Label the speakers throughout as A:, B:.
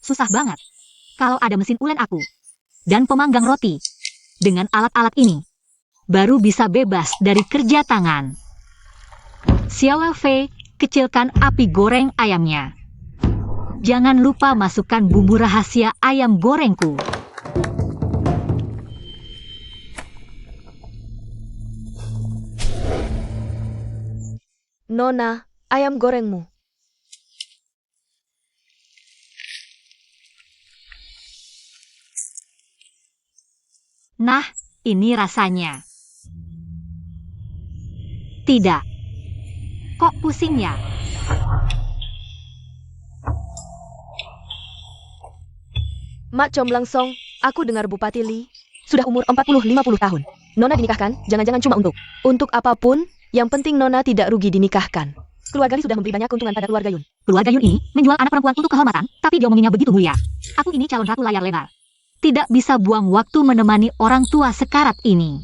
A: Susah banget. Kalau ada mesin ulen aku dan pemanggang roti, dengan alat-alat ini, baru bisa bebas dari kerja tangan. Xiao Fei, kecilkan api goreng ayamnya. Jangan lupa masukkan bumbu rahasia ayam gorengku.
B: Nona, ayam gorengmu.
A: Nah, ini rasanya. Tidak. Kok pusing ya?
B: Mak Comblang Song, aku dengar Bupati Li sudah umur 40-50 tahun. Nona dinikahkan, jangan-jangan cuma untuk apapun, yang penting Nona tidak rugi dinikahkan. Keluarga Li sudah memberi banyak keuntungan pada keluarga Yun.
A: Keluarga Yun ini menjual anak perempuan untuk kehormatan, tapi diomonginya begitu mulia. Aku ini calon ratu layar lebar. Tidak bisa buang waktu menemani orang tua sekarat ini.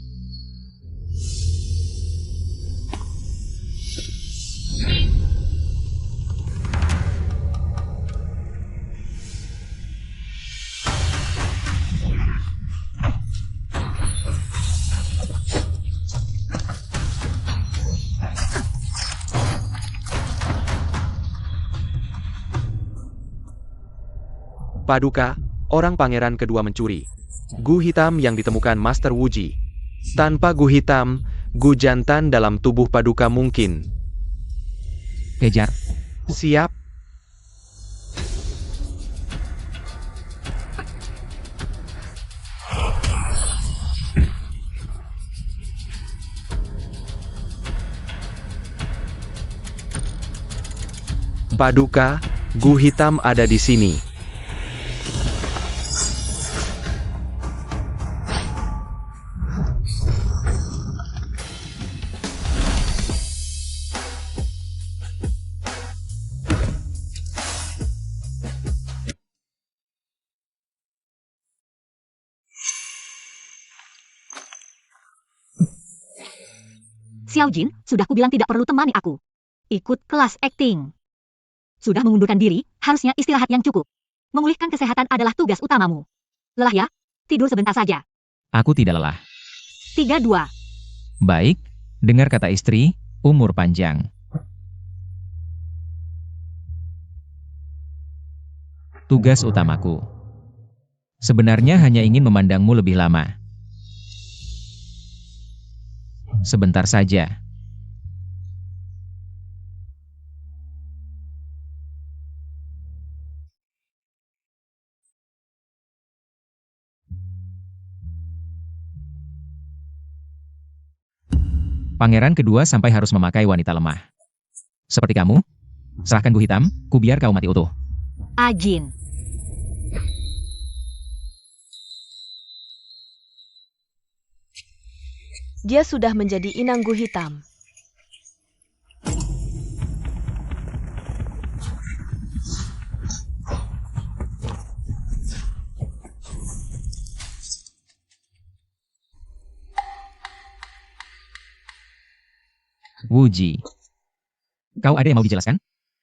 C: Paduka, orang pangeran kedua mencuri. Gu hitam yang ditemukan Master Wuji. Tanpa gu hitam, gu jantan dalam tubuh Paduka mungkin.
D: Kejar.
C: Siap. Paduka, gu hitam ada di sini.
A: Xiao Jin, sudah kubilang tidak perlu temani aku. Ikut kelas acting. Sudah mengundurkan diri, harusnya istirahat yang cukup. Memulihkan kesehatan adalah tugas utamamu. Lelah ya? Tidur sebentar saja.
D: Aku tidak lelah.
A: 3-2.
D: Baik, dengar kata istri, umur panjang. Tugas utamaku. Sebenarnya hanya ingin memandangmu lebih lama. Sebentar saja. Pangeran kedua sampai harus memakai wanita lemah. Seperti kamu, serahkan gu hitam, ku biar kau mati utuh.
A: Ajin.
B: Dia sudah menjadi inang gu hitam.
D: Wuji. Kau ada yang mau dijelaskan?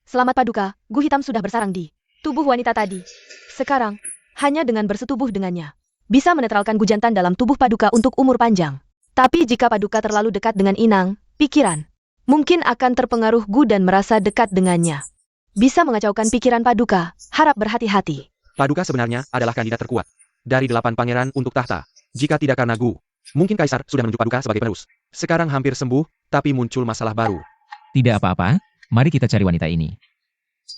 B: Selamat Paduka, gu hitam sudah bersarang di tubuh wanita tadi. Sekarang, hanya dengan bersetubuh dengannya, bisa menetralkan gu jantan dalam tubuh Paduka untuk umur panjang. Tapi jika Paduka terlalu dekat dengan inang, pikiran, mungkin akan terpengaruh gu dan merasa dekat dengannya. Bisa mengacaukan pikiran Paduka, harap berhati-hati.
C: Paduka sebenarnya adalah kandidat terkuat dari 8 pangeran untuk tahta. Jika tidak karena gu, mungkin Kaisar sudah menunjuk Paduka sebagai penerus. Sekarang hampir sembuh, tapi muncul masalah baru.
D: Tidak apa-apa, mari kita cari wanita ini.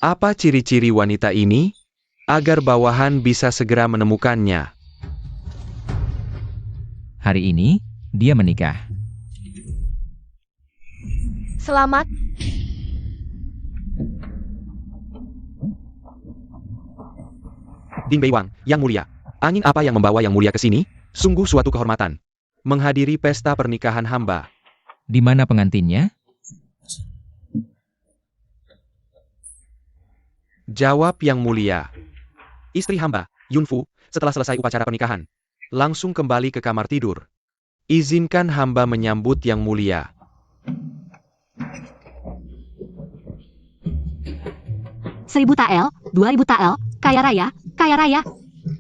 C: Apa ciri-ciri wanita ini? Agar bawahan bisa segera menemukannya.
D: Hari ini, dia menikah.
B: Selamat.
C: Ding Beiwang, Yang Mulia. Angin apa yang membawa Yang Mulia ke sini? Sungguh suatu kehormatan. Menghadiri pesta pernikahan hamba.
D: Di mana pengantinnya?
C: Jawab Yang Mulia. Istri hamba, Yunfu, setelah selesai upacara pernikahan, langsung kembali ke kamar tidur. Izinkan hamba menyambut Yang Mulia.
A: Seribu tael, 2000 tael, kaya raya, kaya raya.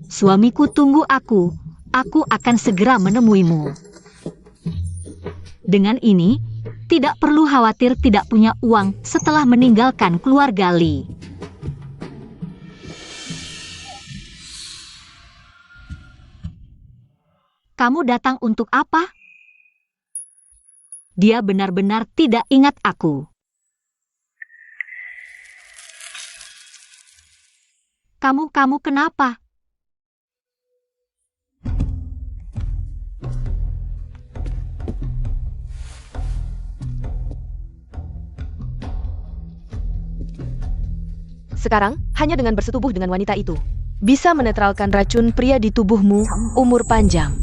A: Suamiku tunggu aku. Aku akan segera menemuimu. Dengan ini, tidak perlu khawatir tidak punya uang setelah meninggalkan keluarga Li. Kamu datang untuk apa? Dia benar-benar tidak ingat aku. Kamu kenapa?
B: Sekarang, hanya dengan bersetubuh dengan wanita itu, bisa menetralkan racun pria di tubuhmu umur panjang.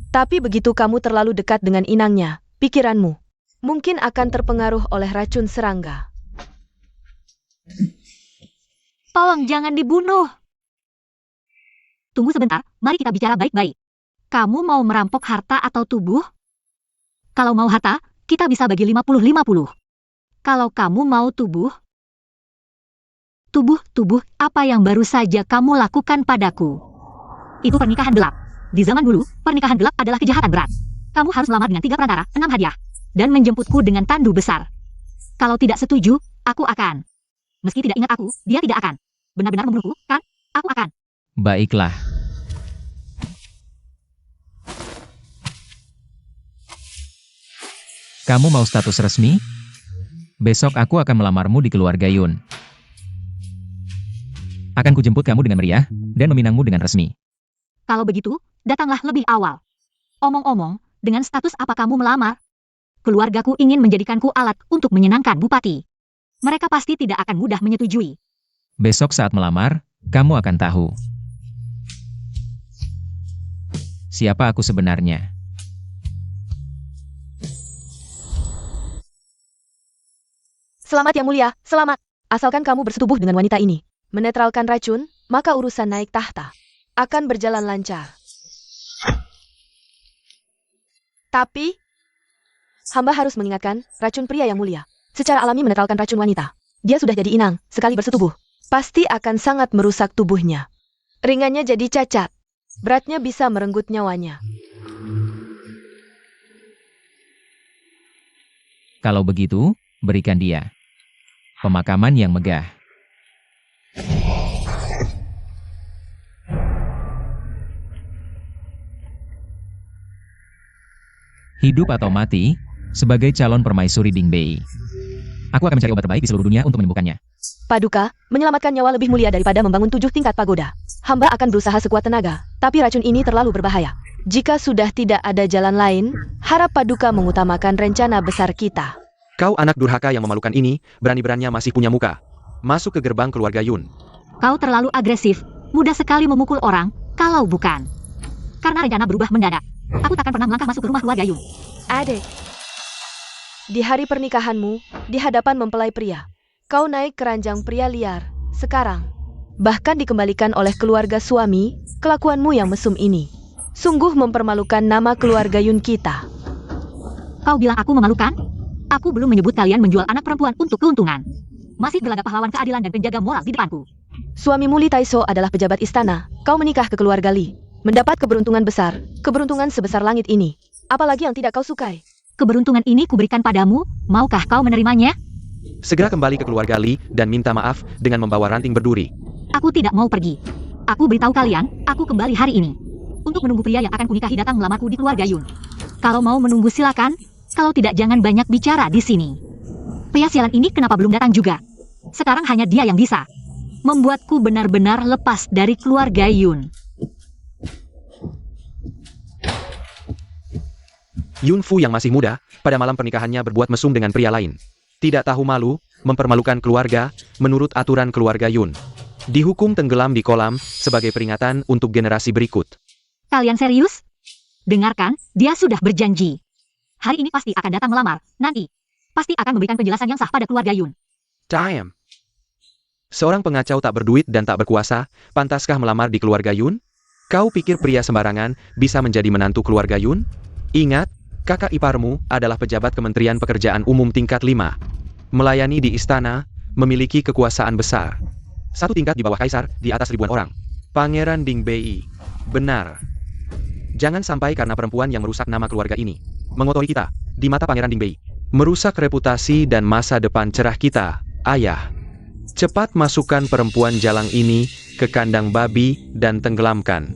B: Tapi begitu kamu terlalu dekat dengan inangnya, pikiranmu mungkin akan terpengaruh oleh racun serangga.
A: Tolong jangan dibunuh. Tunggu sebentar, mari kita bicara baik-baik. Kamu mau merampok harta atau tubuh? Kalau mau harta, kita bisa bagi 50-50. Kalau kamu mau tubuh, apa yang baru saja kamu lakukan padaku? Itu pernikahan gelap. Di zaman dulu, pernikahan gelap adalah kejahatan berat. Kamu harus melamar dengan 3 perantara, 6 hadiah, dan menjemputku dengan tandu besar. Kalau tidak setuju, aku akan. Meski tidak ingat aku, dia tidak akan. Benar-benar membunuhku, kan? Aku akan.
D: Baiklah. Kamu mau status resmi? Besok aku akan melamarmu di keluarga Yun. Akan kujemput kamu dengan meriah, dan meminangmu dengan resmi.
A: Kalau begitu, datanglah lebih awal. Omong-omong, dengan status apa kamu melamar? Keluargaku ingin menjadikanku alat untuk menyenangkan bupati. Mereka pasti tidak akan mudah menyetujui.
D: Besok saat melamar, kamu akan tahu siapa aku sebenarnya.
B: Selamat yang mulia, selamat. Asalkan kamu bersetubuh dengan wanita ini, menetralkan racun, maka urusan naik tahta akan berjalan lancar. Tapi, hamba harus mengingatkan, racun pria yang mulia secara alami menetralkan racun wanita. Dia sudah jadi inang, sekali bersetubuh, pasti akan sangat merusak tubuhnya. Ringannya jadi cacat, beratnya bisa merenggut nyawanya.
D: Kalau begitu, berikan dia pemakaman yang megah. Hidup atau mati, sebagai calon permaisuri Dingbei. Aku akan mencari obat terbaik di seluruh dunia untuk menyembuhkannya.
B: Paduka, menyelamatkan nyawa lebih mulia daripada membangun 7 tingkat pagoda. Hamba akan berusaha sekuat tenaga, tapi racun ini terlalu berbahaya. Jika sudah tidak ada jalan lain, harap Paduka mengutamakan rencana besar kita.
C: Kau anak durhaka yang memalukan ini, berani-beraninya masih punya muka. Masuk ke gerbang keluarga Yun.
A: Kau terlalu agresif, mudah sekali memukul orang, kalau bukan karena rencana berubah mendadak. Aku takkan pernah melangkah masuk ke rumah keluarga Yun.
B: Adek, di hari pernikahanmu, di hadapan mempelai pria, kau naik keranjang pria liar. Sekarang, bahkan dikembalikan oleh keluarga suami, kelakuanmu yang mesum ini sungguh mempermalukan nama keluarga Yun kita.
A: Kau bilang aku memalukan? Aku belum menyebut kalian menjual anak perempuan untuk keuntungan. Masih berlagak pahlawan keadilan dan penjaga moral di depanku.
B: Suamimu Li Taiso adalah pejabat istana. Kau menikah ke keluarga Li, mendapat keberuntungan besar, keberuntungan sebesar langit ini. Apalagi yang tidak kau sukai?
A: Keberuntungan ini kuberikan padamu, maukah kau menerimanya?
C: Segera kembali ke keluarga Li dan minta maaf dengan membawa ranting berduri.
A: Aku tidak mau pergi. Aku beritahu kalian, aku kembali hari ini. Untuk menunggu pria yang akan kunikahi datang melamarku di keluarga Yun. Kalau mau menunggu silakan, kalau tidak jangan banyak bicara di sini. Pria sialan ini kenapa belum datang juga? Sekarang hanya dia yang bisa membuatku benar-benar lepas dari keluarga Yun.
C: Yun Fu yang masih muda, pada malam pernikahannya berbuat mesum dengan pria lain. Tidak tahu malu, mempermalukan keluarga, menurut aturan keluarga Yun. Dihukum tenggelam di kolam, sebagai peringatan untuk generasi berikut.
A: Kalian serius? Dengarkan, dia sudah berjanji. Hari ini pasti akan datang melamar, nanti. Pasti akan memberikan penjelasan yang sah pada keluarga Yun.
C: Damn. Seorang pengacau tak berduit dan tak berkuasa, pantaskah melamar di keluarga Yun? Kau pikir pria sembarangan bisa menjadi menantu keluarga Yun? Ingat, kakak iparmu adalah pejabat Kementerian Pekerjaan Umum tingkat 5. Melayani di istana, memiliki kekuasaan besar. Satu tingkat di bawah kaisar, di atas ribuan orang. Pangeran Dingbei. Benar. Jangan sampai karena perempuan yang merusak nama keluarga ini. Mengotori kita, di mata Pangeran Dingbei. Merusak reputasi dan masa depan cerah kita, ayah. Cepat masukkan perempuan jalang ini ke kandang babi dan tenggelamkan.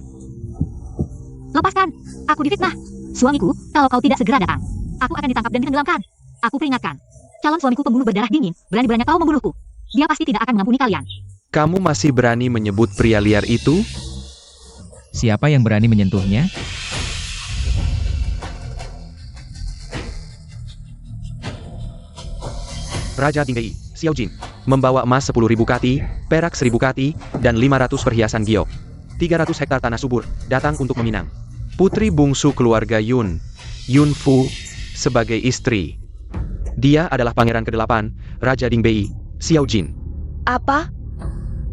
A: Lepaskan! Aku difitnah! Suamiku, kalau kau tidak segera datang, aku akan ditangkap dan ditenggelamkan. Aku peringatkan. Calon suamiku pembunuh berdarah dingin, berani-beraninya kau membunuhku. Dia pasti tidak akan mengampuni kalian.
C: Kamu masih berani menyebut pria liar itu?
D: Siapa yang berani menyentuhnya?
C: Raja Dingbei, Xiao Jin, membawa emas 10.000 kati, perak 1.000 kati, dan 500 perhiasan giok. 300 hektar tanah subur, datang untuk meminang. Putri bungsu keluarga Yun, Yun Fu, sebagai istri. Dia adalah pangeran ke-8, Raja Dingbei, Xiao Jin.
B: Apa?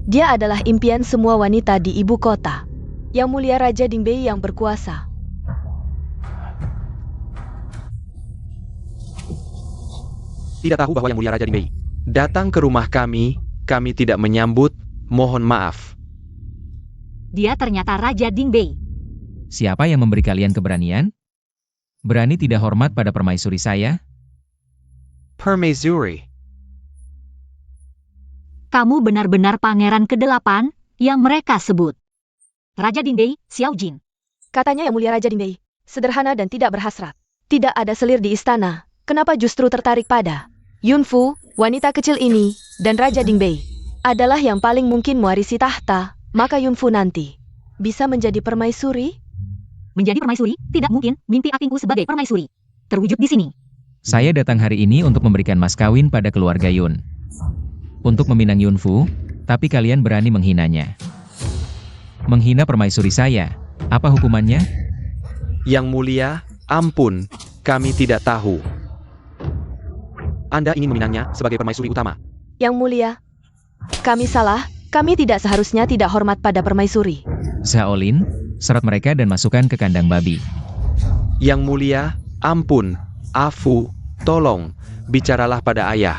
B: Dia adalah impian semua wanita di ibu kota. Yang mulia Raja Dingbei yang berkuasa.
C: Tidak tahu bahwa yang mulia Raja Dingbei datang ke rumah kami tidak menyambut, mohon maaf.
A: Dia ternyata Raja Dingbei.
D: Siapa yang memberi kalian keberanian? Berani tidak hormat pada permaisuri saya?
C: Permaisuri.
A: Kamu benar-benar pangeran ke-8 yang mereka sebut. Raja Dingbei, Xiao Jin.
B: Katanya yang mulia Raja Dingbei, sederhana dan tidak berhasrat. Tidak ada selir di istana. Kenapa justru tertarik pada Yun Fu, wanita kecil ini, dan Raja Dingbei? Adalah yang paling mungkin mewarisi tahta, maka Yun Fu nanti bisa menjadi permaisuri?
A: Menjadi permaisuri, tidak mungkin. Mimpi akingku sebagai permaisuri terwujud di sini.
D: Saya datang hari ini untuk memberikan mas kawin pada keluarga Yun. Untuk meminang Yun Fu, tapi kalian berani menghinanya. Menghina permaisuri saya, apa hukumannya?
C: Yang mulia, ampun, kami tidak tahu. Anda ingin meminangnya sebagai permaisuri utama.
B: Yang mulia, kami salah, kami tidak seharusnya tidak hormat pada permaisuri.
D: Shaolin, serat mereka dan masukkan ke kandang babi.
C: Yang mulia, ampun, afu, tolong, bicaralah pada ayah.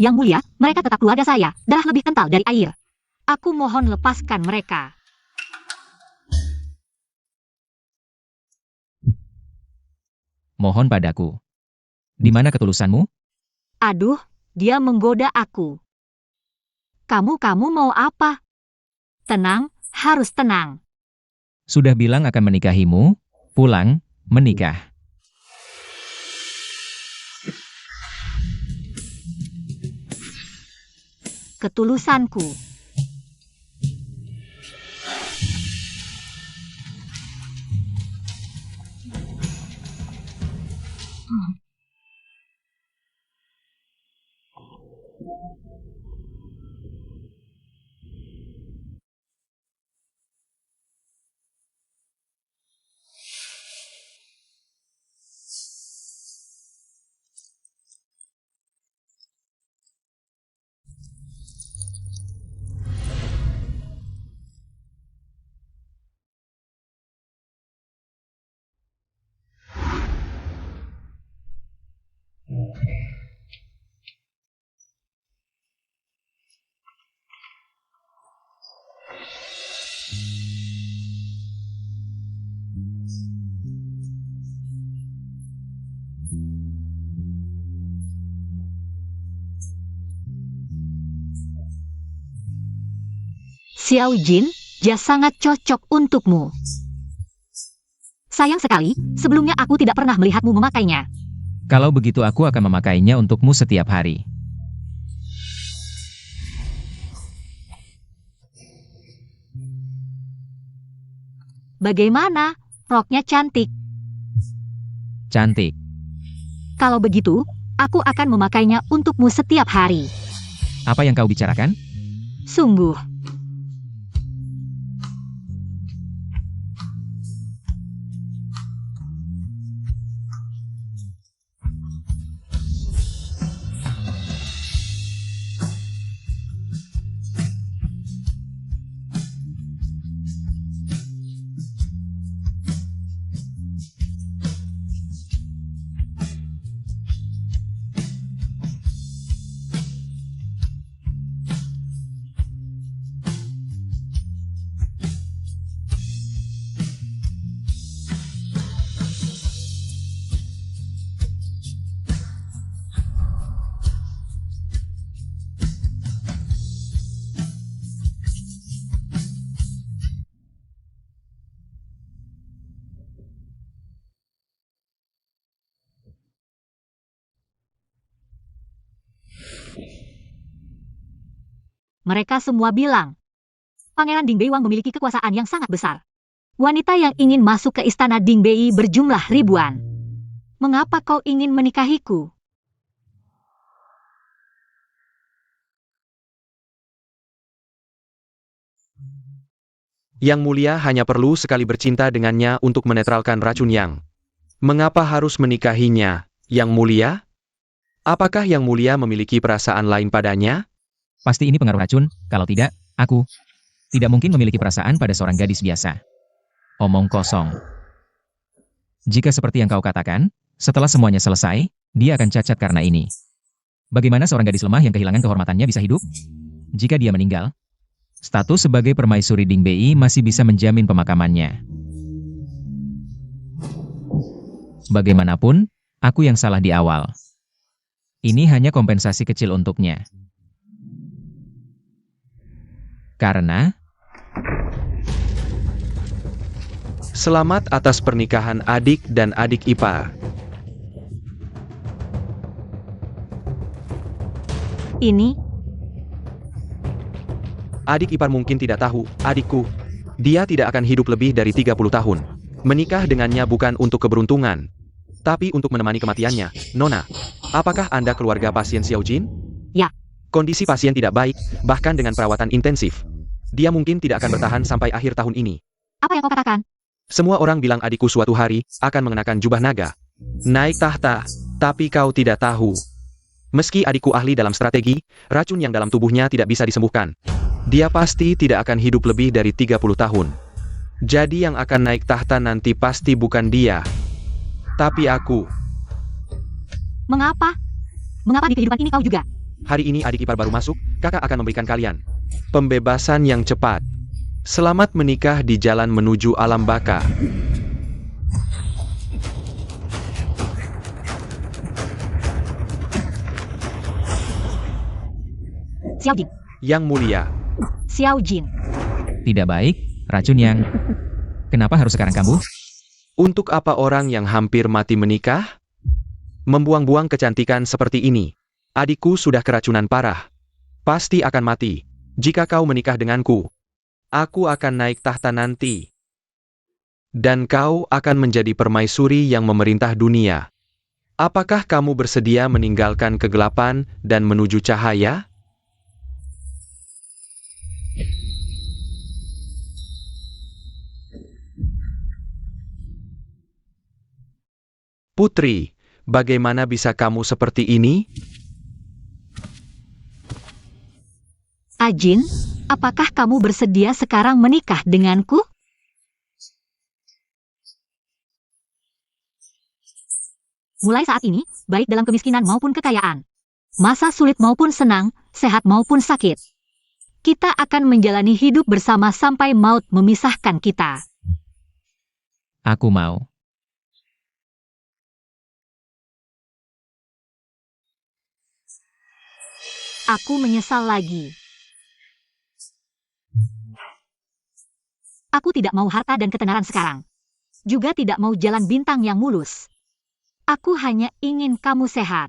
A: Yang mulia, mereka tetap keluarga saya, darah lebih kental dari air. Aku mohon lepaskan mereka.
D: Mohon padaku. Di mana ketulusanmu?
A: Aduh, dia menggoda aku. Kamu mau apa? Tenang, harus tenang.
D: Sudah bilang akan menikahimu, pulang, menikah.
A: Ketulusanku. Xiao Jin, dia sangat cocok untukmu. Sayang sekali, sebelumnya aku tidak pernah melihatmu memakainya.
D: Kalau begitu aku akan memakainya untukmu setiap hari.
A: Bagaimana? Roknya cantik.
D: Cantik.
A: Kalau begitu, aku akan memakainya untukmu setiap hari.
D: Apa yang kau bicarakan?
A: Sungguh. Mereka semua bilang, Pangeran Ding Beiwang memiliki kekuasaan yang sangat besar. Wanita yang ingin masuk ke istana Ding Bei berjumlah ribuan. Mengapa kau ingin menikahiku?
C: Yang Mulia hanya perlu sekali bercinta dengannya untuk menetralkan racun Yang. Mengapa harus menikahinya, Yang Mulia? Apakah Yang Mulia memiliki perasaan lain padanya?
D: Pasti ini pengaruh racun, kalau tidak, aku tidak mungkin memiliki perasaan pada seorang gadis biasa. Omong kosong. Jika seperti yang kau katakan, setelah semuanya selesai, dia akan cacat karena ini. Bagaimana seorang gadis lemah yang kehilangan kehormatannya bisa hidup? Jika dia meninggal, status sebagai permaisuri Ding Bei masih bisa menjamin pemakamannya. Bagaimanapun, aku yang salah di awal. Ini hanya kompensasi kecil untuknya. Karena,
C: Selamat atas pernikahan adik dan adik ipar.
A: Ini,
C: Adik ipar mungkin tidak tahu, adikku. Dia tidak akan hidup lebih dari 30 tahun. Menikah dengannya bukan untuk keberuntungan, tapi untuk menemani kematiannya. Nona, apakah Anda keluarga pasien Xiao Jin?
A: Ya.
C: Kondisi pasien tidak baik, bahkan dengan perawatan intensif. Dia mungkin tidak akan bertahan sampai akhir tahun ini.
A: apa yang kau katakan?
C: Semua orang bilang adikku suatu hari akan mengenakan jubah naga, naik tahta, tapi kau tidak tahu. Meski adikku ahli dalam strategi, racun yang dalam tubuhnya tidak bisa disembuhkan. Dia pasti tidak akan hidup lebih dari 30 tahun. Jadi yang akan naik tahta nanti pasti bukan dia, tapi aku.
A: Mengapa? Mengapa di kehidupan ini kau juga?
C: Hari ini adik ipar baru masuk, kakak akan memberikan kalian pembebasan yang cepat. Selamat menikah di jalan menuju alam baka.
A: Xiao Jin.
C: Yang Mulia,
A: Xiao Jin.
D: tidak baik, racun Yang. Kenapa harus sekarang kambuh?
C: untuk apa orang yang hampir mati menikah? Membuang-buang kecantikan seperti ini. Adikku sudah keracunan parah. Pasti akan mati. Jika kau menikah denganku, aku akan naik tahta nanti. Dan kau akan menjadi permaisuri yang memerintah dunia. Apakah kamu bersedia meninggalkan kegelapan dan menuju cahaya? Putri, bagaimana bisa kamu seperti ini?
A: Ajin, apakah kamu bersedia sekarang menikah denganku? Mulai saat ini, baik dalam kemiskinan maupun kekayaan, masa sulit maupun senang, sehat maupun sakit, kita akan menjalani hidup bersama sampai maut memisahkan kita.
D: Aku mau.
A: Aku menyesal lagi. Aku tidak mau harta dan ketenaran sekarang. Juga tidak mau jalan bintang yang mulus. Aku hanya ingin kamu sehat.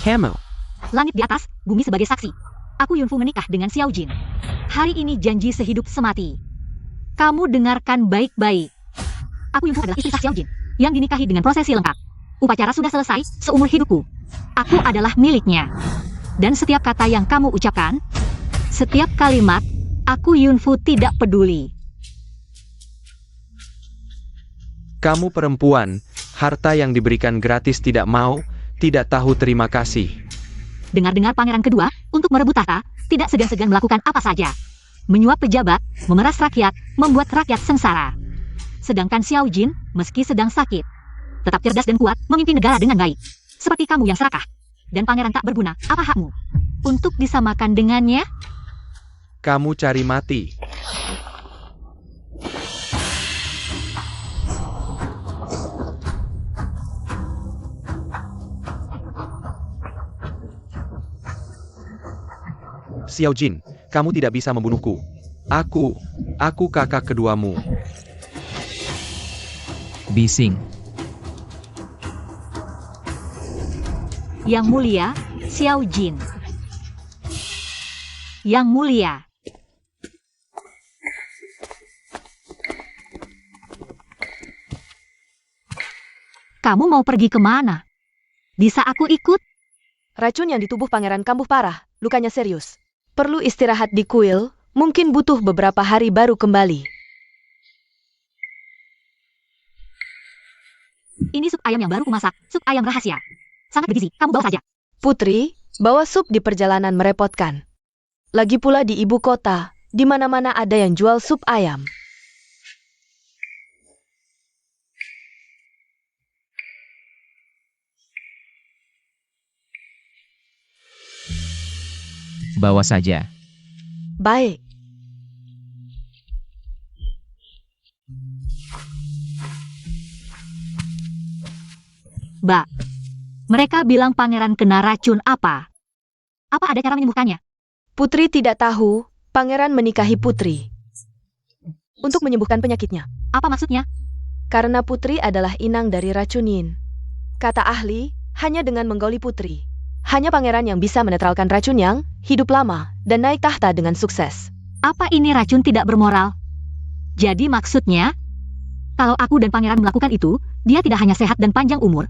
C: Camel.
A: Langit di atas, bumi sebagai saksi. Aku Yunfu menikah dengan Xiao Jin. Hari ini janji sehidup semati. Kamu dengarkan baik-baik. Aku Yunfu adalah istri sah Xiao Jin, yang dinikahi dengan prosesi lengkap. Upacara sudah selesai, seumur hidupku. Aku adalah miliknya. Dan setiap kata yang kamu ucapkan, setiap kalimat, aku Yunfu tidak peduli.
C: Kamu perempuan, harta yang diberikan gratis tidak mau, tidak tahu terima kasih.
A: Dengar-dengar pangeran kedua, untuk merebut tahta, tidak segan-segan melakukan apa saja. Menyuap pejabat, memeras rakyat, membuat rakyat sengsara. Sedangkan Xiao Jin, meski sedang sakit, tetap cerdas dan kuat, memimpin negara dengan baik. Seperti kamu yang serakah. Dan pangeran tak berguna, apa hakmu untuk disamakan dengannya?
C: Kamu cari mati. Xiao Jin, kamu tidak bisa membunuhku. Aku kakak keduamu.
D: Bising.
A: Yang mulia, Xiao Jin. Yang mulia. Kamu mau pergi kemana? Bisa aku ikut?
B: Racun yang di tubuh pangeran kambuh parah, lukanya serius. Perlu istirahat di kuil, mungkin butuh beberapa hari baru kembali.
A: Ini sup ayam yang baru kumasak, sup ayam rahasia. Sangat bergizi, kamu bawa saja.
B: Putri, bawa sup di perjalanan merepotkan. Lagi pula di ibu kota, di mana-mana ada yang jual sup ayam.
D: Bawa saja.
B: Baik.
A: Mbak, mereka bilang pangeran kena racun apa? Apa ada cara menyembuhkannya?
B: Putri tidak tahu, pangeran menikahi Putri. Untuk menyembuhkan penyakitnya.
A: Apa maksudnya?
B: Karena Putri adalah inang dari racunin. Kata ahli, hanya dengan menggauli Putri. Hanya pangeran yang bisa menetralkan racun yang hidup lama dan naik tahta dengan sukses.
A: Apa ini racun tidak bermoral? Jadi maksudnya, kalau aku dan pangeran melakukan itu, dia tidak hanya sehat dan panjang umur,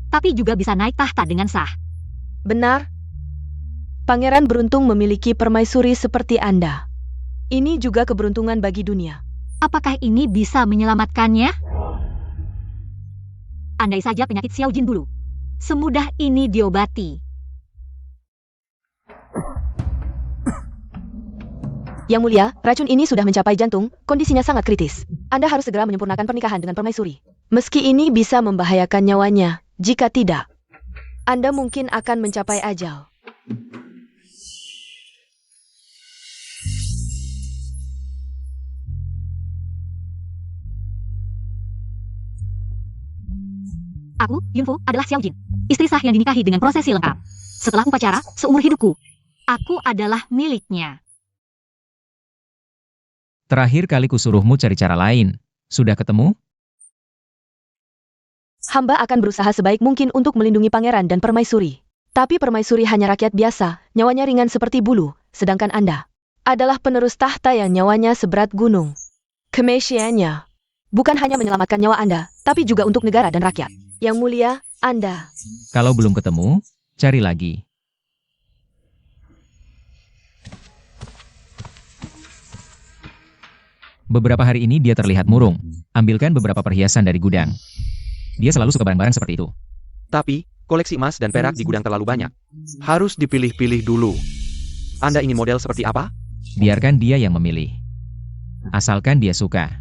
A: tapi juga bisa naik tahta dengan sah.
B: Benar. Pangeran beruntung memiliki permaisuri seperti Anda. Ini juga keberuntungan bagi dunia.
A: Apakah ini bisa menyelamatkannya? Andai saja penyakit Xiao Jin dulu. Semudah ini diobati.
B: Yang mulia, racun ini sudah mencapai jantung, kondisinya sangat kritis. Anda harus segera menyempurnakan pernikahan dengan permaisuri. Meski ini bisa membahayakan nyawanya, jika tidak, Anda mungkin akan mencapai ajal.
A: Aku, Yunfu, adalah Xiao Jin, istri sah yang dinikahi dengan prosesi lengkap. Setelah upacara, seumur hidupku, aku adalah miliknya.
D: Terakhir kali kusuruhmu cari cara lain. Sudah ketemu?
B: Hamba akan berusaha sebaik mungkin untuk melindungi pangeran dan permaisuri. Tapi permaisuri hanya rakyat biasa, nyawanya ringan seperti bulu, sedangkan Anda adalah penerus tahta yang nyawanya seberat gunung. Kemesiannya bukan hanya menyelamatkan nyawa Anda, tapi juga untuk negara dan rakyat. Yang mulia, Anda.
D: Kalau belum ketemu, cari lagi. Beberapa hari ini dia terlihat murung. Ambilkan beberapa perhiasan dari gudang. Dia selalu suka barang-barang seperti itu.
C: Tapi, koleksi emas dan perak di gudang terlalu banyak. Harus dipilih-pilih dulu. Anda ingin model seperti apa?
D: Biarkan dia yang memilih. Asalkan dia suka.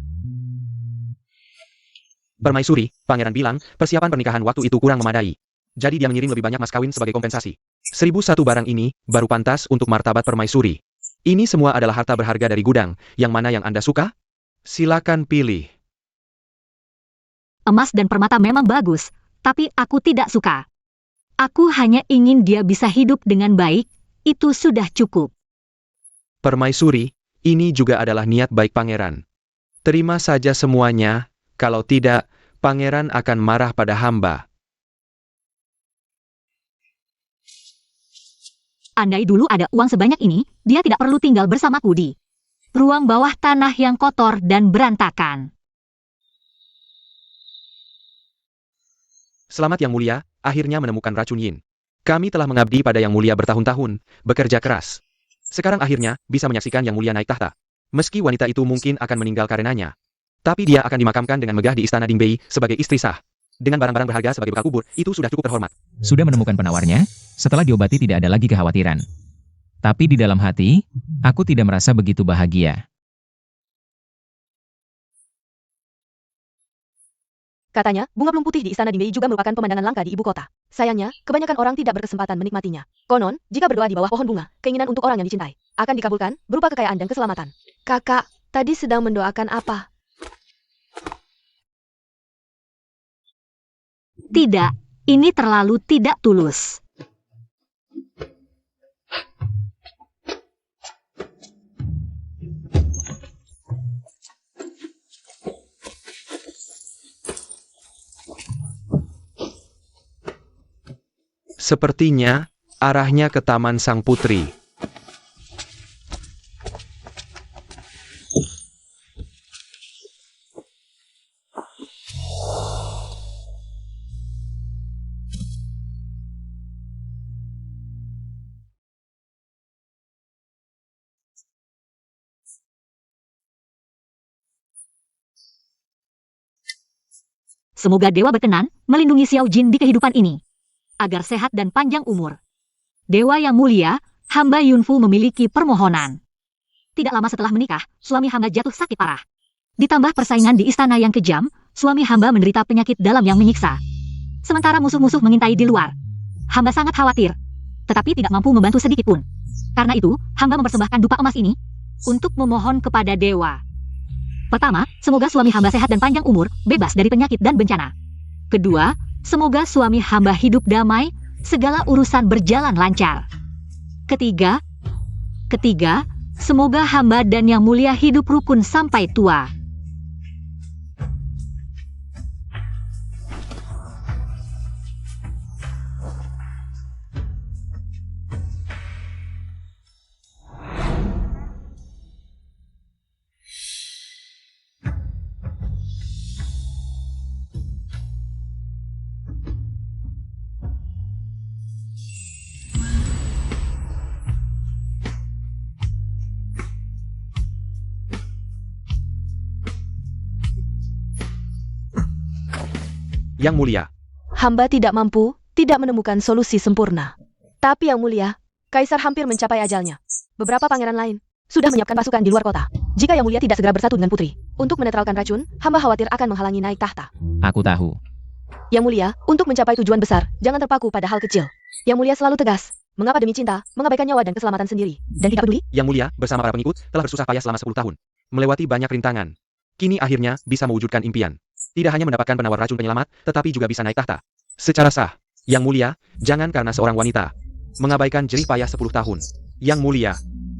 C: Permaisuri, pangeran bilang, persiapan pernikahan waktu itu kurang memadai. Jadi dia mengirim lebih banyak mas kawin sebagai kompensasi. 1001 barang ini, baru pantas untuk martabat permaisuri. Ini semua adalah harta berharga dari gudang. Yang mana yang Anda suka? Silakan pilih.
A: Emas dan permata memang bagus, tapi aku tidak suka. Aku hanya ingin dia bisa hidup dengan baik, itu sudah cukup.
C: Permaisuri, ini juga adalah niat baik pangeran. Terima saja semuanya, kalau tidak, pangeran akan marah pada hamba.
A: Andai dulu ada uang sebanyak ini, dia tidak perlu tinggal bersamaku di ruang bawah tanah yang kotor dan berantakan.
C: Selamat Yang Mulia, akhirnya menemukan racun Yin. Kami telah mengabdi pada Yang Mulia bertahun-tahun, bekerja keras. Sekarang akhirnya, bisa menyaksikan Yang Mulia naik tahta. Meski wanita itu mungkin akan meninggal karenanya. Tapi dia akan dimakamkan dengan megah di istana Dingbei sebagai istri sah. Dengan barang-barang berharga sebagai bekal kubur, itu sudah cukup terhormat.
D: Sudah menemukan penawarnya? Setelah diobati tidak ada lagi kekhawatiran. Tapi di dalam hati, aku tidak merasa begitu bahagia.
B: Katanya, bunga plum putih di Istana Dingwei juga merupakan pemandangan langka di ibu kota. Sayangnya, kebanyakan orang tidak berkesempatan menikmatinya. Konon, jika berdoa di bawah pohon bunga, keinginan untuk orang yang dicintai akan dikabulkan, berupa kekayaan dan keselamatan. Kakak, tadi sedang mendoakan apa?
A: Tidak, ini terlalu tidak tulus.
C: Sepertinya, arahnya ke Taman Sang Putri.
A: Semoga dewa berkenan melindungi Xiao Jin di kehidupan ini, agar sehat dan panjang umur. Dewa yang mulia, hamba Yunfu memiliki permohonan. Tidak lama setelah menikah, suami hamba jatuh sakit parah. Ditambah persaingan di istana yang kejam, suami hamba menderita penyakit dalam yang menyiksa. Sementara musuh-musuh mengintai di luar. Hamba sangat khawatir, tetapi tidak mampu membantu sedikit pun. Karena itu, hamba mempersembahkan dupa emas ini untuk memohon kepada dewa. Pertama, semoga suami hamba sehat dan panjang umur, bebas dari penyakit dan bencana. Kedua, semoga suami hamba hidup damai, segala urusan berjalan lancar. Ketiga, semoga hamba dan yang mulia hidup rukun sampai tua.
C: Yang mulia,
B: Hamba tidak mampu, tidak menemukan solusi sempurna. Tapi yang mulia, Kaisar hampir mencapai ajalnya. Beberapa pangeran lain sudah menyiapkan pasukan di luar kota. Jika yang mulia tidak segera bersatu dengan putri, untuk menetralkan racun, hamba khawatir akan menghalangi naik tahta.
D: Aku tahu.
B: Yang mulia, untuk mencapai tujuan besar, jangan terpaku pada hal kecil. Yang mulia selalu tegas. Mengapa demi cinta, mengabaikan nyawa dan keselamatan sendiri, dan tidak peduli?
C: Yang mulia, bersama para pengikut, telah bersusah payah selama 10 tahun. Melewati banyak rintangan. Kini akhirnya, bisa mewujudkan impian. Tidak hanya mendapatkan penawar racun penyelamat, tetapi juga bisa naik tahta. Secara sah, Yang mulia, jangan karena seorang wanita mengabaikan jerih payah 10 tahun. Yang mulia,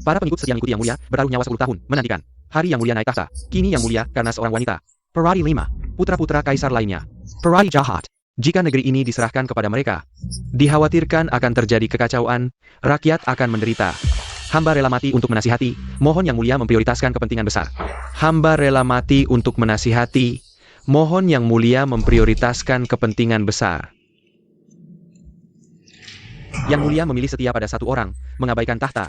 C: para pengikut setia mengikuti Yang mulia, bertaruh nyawa 10 tahun, menantikan hari Yang mulia naik tahta. Kini Yang mulia, karena seorang wanita. Perari 5, putra-putra kaisar lainnya. Perari jahat. Jika negeri ini diserahkan kepada mereka, dikhawatirkan akan terjadi kekacauan, rakyat akan menderita. Hamba rela mati untuk menasihati, mohon Yang mulia memprioritaskan kepentingan besar. Hamba rela mati untuk menasihati, mohon Yang mulia memprioritaskan kepentingan besar. Yang mulia memilih setia pada satu orang, mengabaikan tahta.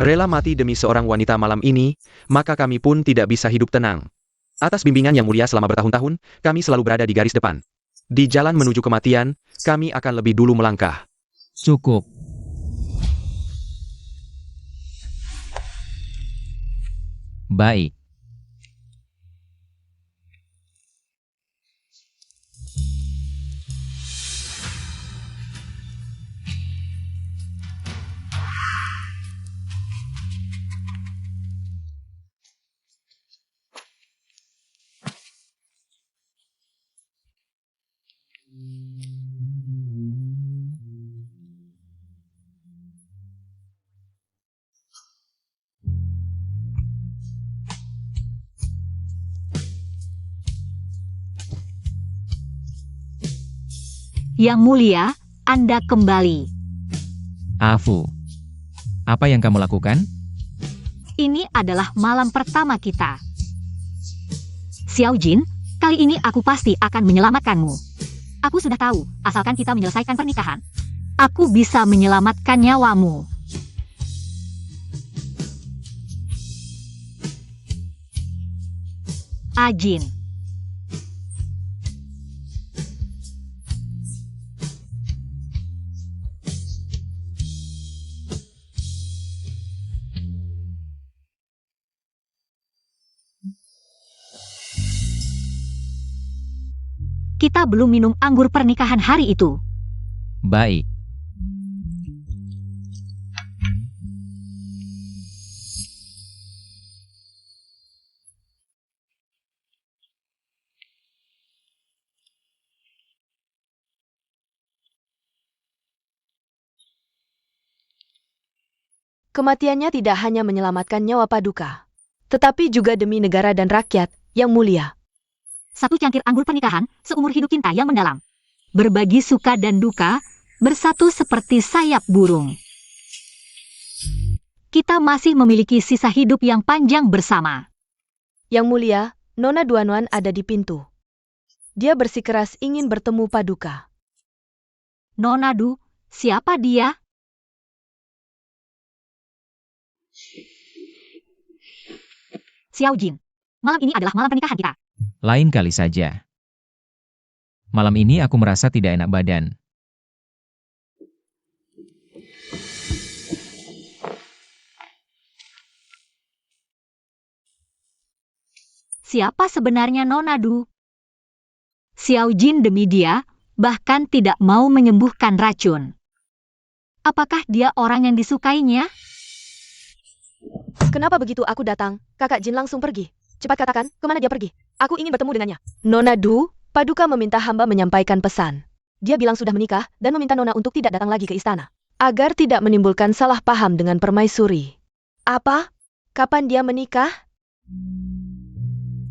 C: Rela mati demi seorang wanita malam ini, maka kami pun tidak bisa hidup tenang. Atas bimbingan Yang mulia selama bertahun-tahun, kami selalu berada di garis depan. Di jalan menuju kematian, kami akan lebih dulu melangkah.
D: Cukup. Baik.
A: Yang mulia, Anda kembali.
D: Afu. Apa yang kamu lakukan?
A: Ini adalah malam pertama kita. Xiao Jin, kali ini aku pasti akan menyelamatkanmu. Aku sudah tahu, asalkan kita menyelesaikan pernikahan, aku bisa menyelamatkan nyawamu. Ajin. Kita belum minum anggur pernikahan hari itu.
D: Baik.
B: Kematiannya tidak hanya menyelamatkan nyawa Paduka, tetapi juga demi negara dan rakyat yang mulia.
A: Satu cangkir anggur pernikahan, seumur hidup cinta yang mendalam. Berbagi suka dan duka, bersatu seperti sayap burung. Kita masih memiliki sisa hidup yang panjang bersama.
B: Yang mulia, Nona Duanuan ada di pintu. Dia bersikeras ingin bertemu Paduka.
A: Nona Du, siapa dia? Xiao Jin, malam ini adalah malam pernikahan kita.
D: Lain kali saja. Malam ini aku merasa tidak enak badan.
A: Siapa sebenarnya Nona Du? Xiao Jin demi dia, bahkan tidak mau menyembuhkan racun. Apakah dia orang yang disukainya?
B: Kenapa begitu aku datang, Kakak Jin langsung pergi? Cepat katakan, kemana dia pergi? Aku ingin bertemu dengannya. Nona Du, Paduka meminta hamba menyampaikan pesan. Dia bilang sudah menikah dan meminta Nona untuk tidak datang lagi ke istana. Agar tidak menimbulkan salah paham dengan permaisuri. Apa? Kapan dia menikah?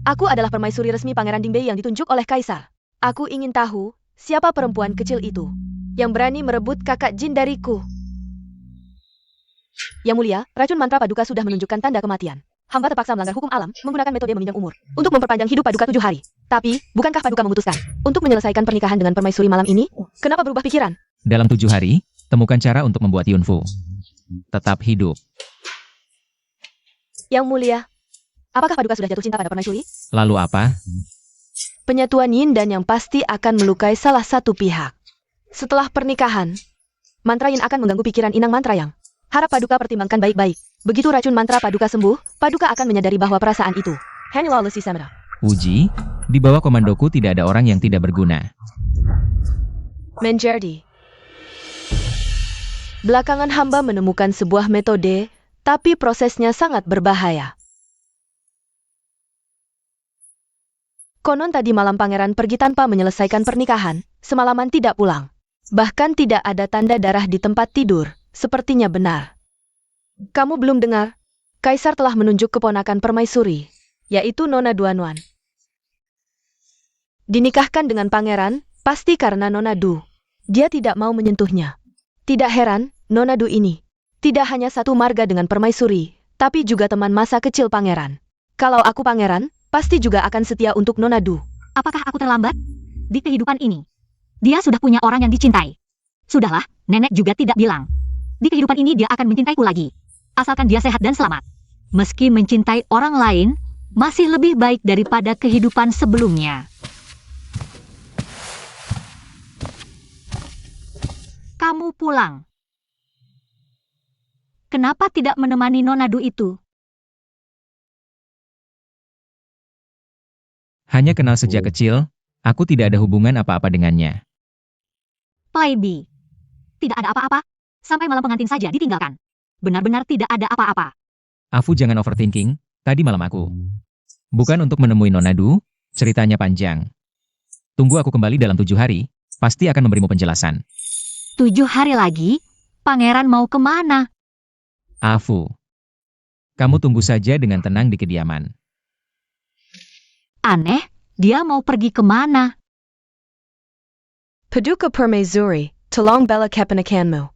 B: Aku adalah permaisuri resmi Pangeran Dingbei yang ditunjuk oleh Kaisar. Aku ingin tahu, siapa perempuan kecil itu yang berani merebut Kakak Jin dariku. Yang mulia, racun mantra Paduka sudah menunjukkan tanda kematian. Hamba terpaksa melanggar hukum alam, menggunakan metode meminjam umur, untuk memperpanjang hidup Paduka 7 hari. Tapi, bukankah Paduka memutuskan untuk menyelesaikan pernikahan dengan permaisuri malam ini? Kenapa berubah pikiran?
D: Dalam 7 hari, temukan cara untuk membuat Yunfu tetap hidup.
B: Yang mulia, apakah Paduka sudah jatuh cinta pada permaisuri?
D: Lalu apa?
B: Penyatuan yin dan yang pasti akan melukai salah satu pihak. Setelah pernikahan, mantra yin akan mengganggu pikiran inang mantra yang. Harap Paduka pertimbangkan baik-baik. Begitu racun mantra Paduka sembuh, Paduka akan menyadari bahwa perasaan itu hanya lawless semena.
D: Uji, di bawah komandoku tidak ada orang yang tidak berguna.
B: Menjadi. Belakangan hamba menemukan sebuah metode, tapi prosesnya sangat berbahaya. Konon tadi malam pangeran pergi tanpa menyelesaikan pernikahan, semalaman tidak pulang. Bahkan tidak ada tanda darah di tempat tidur, sepertinya benar. Kamu belum dengar? Kaisar telah menunjuk keponakan permaisuri, yaitu Nona Duanuan. Dinikahkan dengan pangeran, pasti karena Nona Du. Dia tidak mau menyentuhnya. Tidak heran, Nona Du ini tidak hanya satu marga dengan permaisuri, tapi juga teman masa kecil pangeran. Kalau aku pangeran, pasti juga akan setia untuk Nona Du.
A: Apakah aku terlambat? Di kehidupan ini, dia sudah punya orang yang dicintai. Sudahlah, nenek juga tidak bilang. Di kehidupan ini dia akan mencintaiku lagi. Asalkan dia sehat dan selamat. Meski mencintai orang lain, masih lebih baik daripada kehidupan sebelumnya. Kamu pulang. Kenapa tidak menemani Nona Du itu?
D: Hanya kenal sejak kecil, aku tidak ada hubungan apa-apa dengannya.
A: Playbi. Tidak ada apa-apa. Sampai malam pengantin saja ditinggalkan. Benar-benar tidak ada apa-apa.
D: Afu jangan overthinking, tadi malam aku. Bukan untuk menemui Nona Du, ceritanya panjang. Tunggu aku kembali dalam 7 hari, pasti akan memberimu penjelasan.
A: 7 hari lagi? Pangeran mau kemana?
D: Afu. Kamu tunggu saja dengan tenang di kediaman.
A: Aneh, dia mau pergi kemana?
B: Paduka Permaisuri, tolong bela keponakanmu.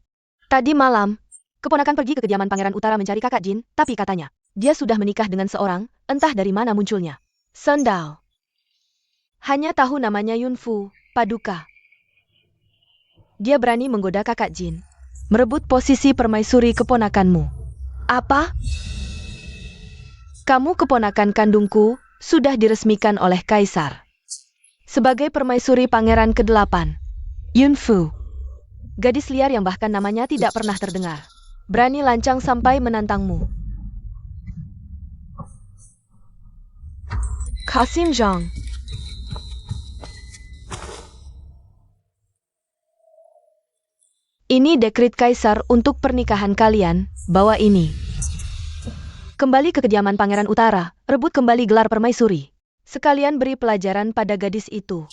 B: Tadi malam, keponakan pergi ke kediaman Pangeran Utara mencari kakak Jin, tapi katanya, dia sudah menikah dengan seorang, entah dari mana munculnya. Sendal. Hanya tahu namanya Yunfu, Paduka. Dia berani menggoda kakak Jin, merebut posisi permaisuri keponakanmu. Apa? Kamu keponakan kandungku, sudah diresmikan oleh Kaisar. Sebagai permaisuri Pangeran ke-8, Yunfu. Gadis liar yang bahkan namanya tidak pernah terdengar. Berani lancang sampai menantangmu. Kasim Zhang. Ini dekret kaisar untuk pernikahan kalian, bawa ini. Kembali ke kediaman Pangeran Utara, rebut kembali gelar permaisuri. Sekalian beri pelajaran pada gadis itu.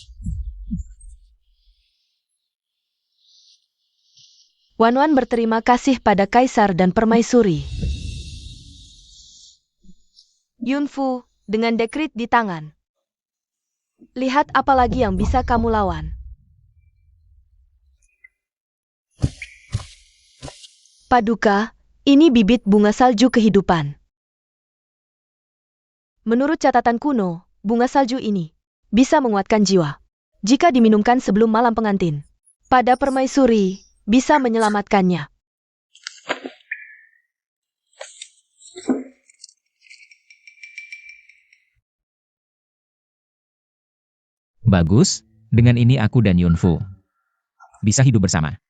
B: Wanwan berterima kasih pada kaisar dan permaisuri. Yunfu, dengan dekret di tangan. Lihat apa lagi yang bisa kamu lawan. Paduka, ini bibit bunga salju kehidupan. Menurut catatan kuno, bunga salju ini bisa menguatkan jiwa. Jika diminumkan sebelum malam pengantin, pada permaisuri bisa menyelamatkannya.
D: Bagus, dengan ini aku dan Yunfu bisa hidup bersama.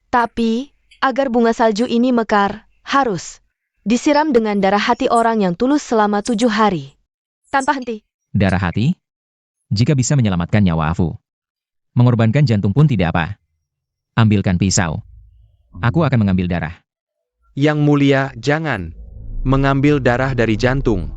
B: Tapi, agar bunga salju ini mekar, harus disiram dengan darah hati orang yang tulus selama 7 hari. Tanpa henti.
D: Darah hati? Jika bisa menyelamatkan nyawa Afu. Mengorbankan jantung pun tidak apa. Ambilkan pisau. Aku akan mengambil darah.
C: Yang mulia, jangan mengambil darah dari jantung.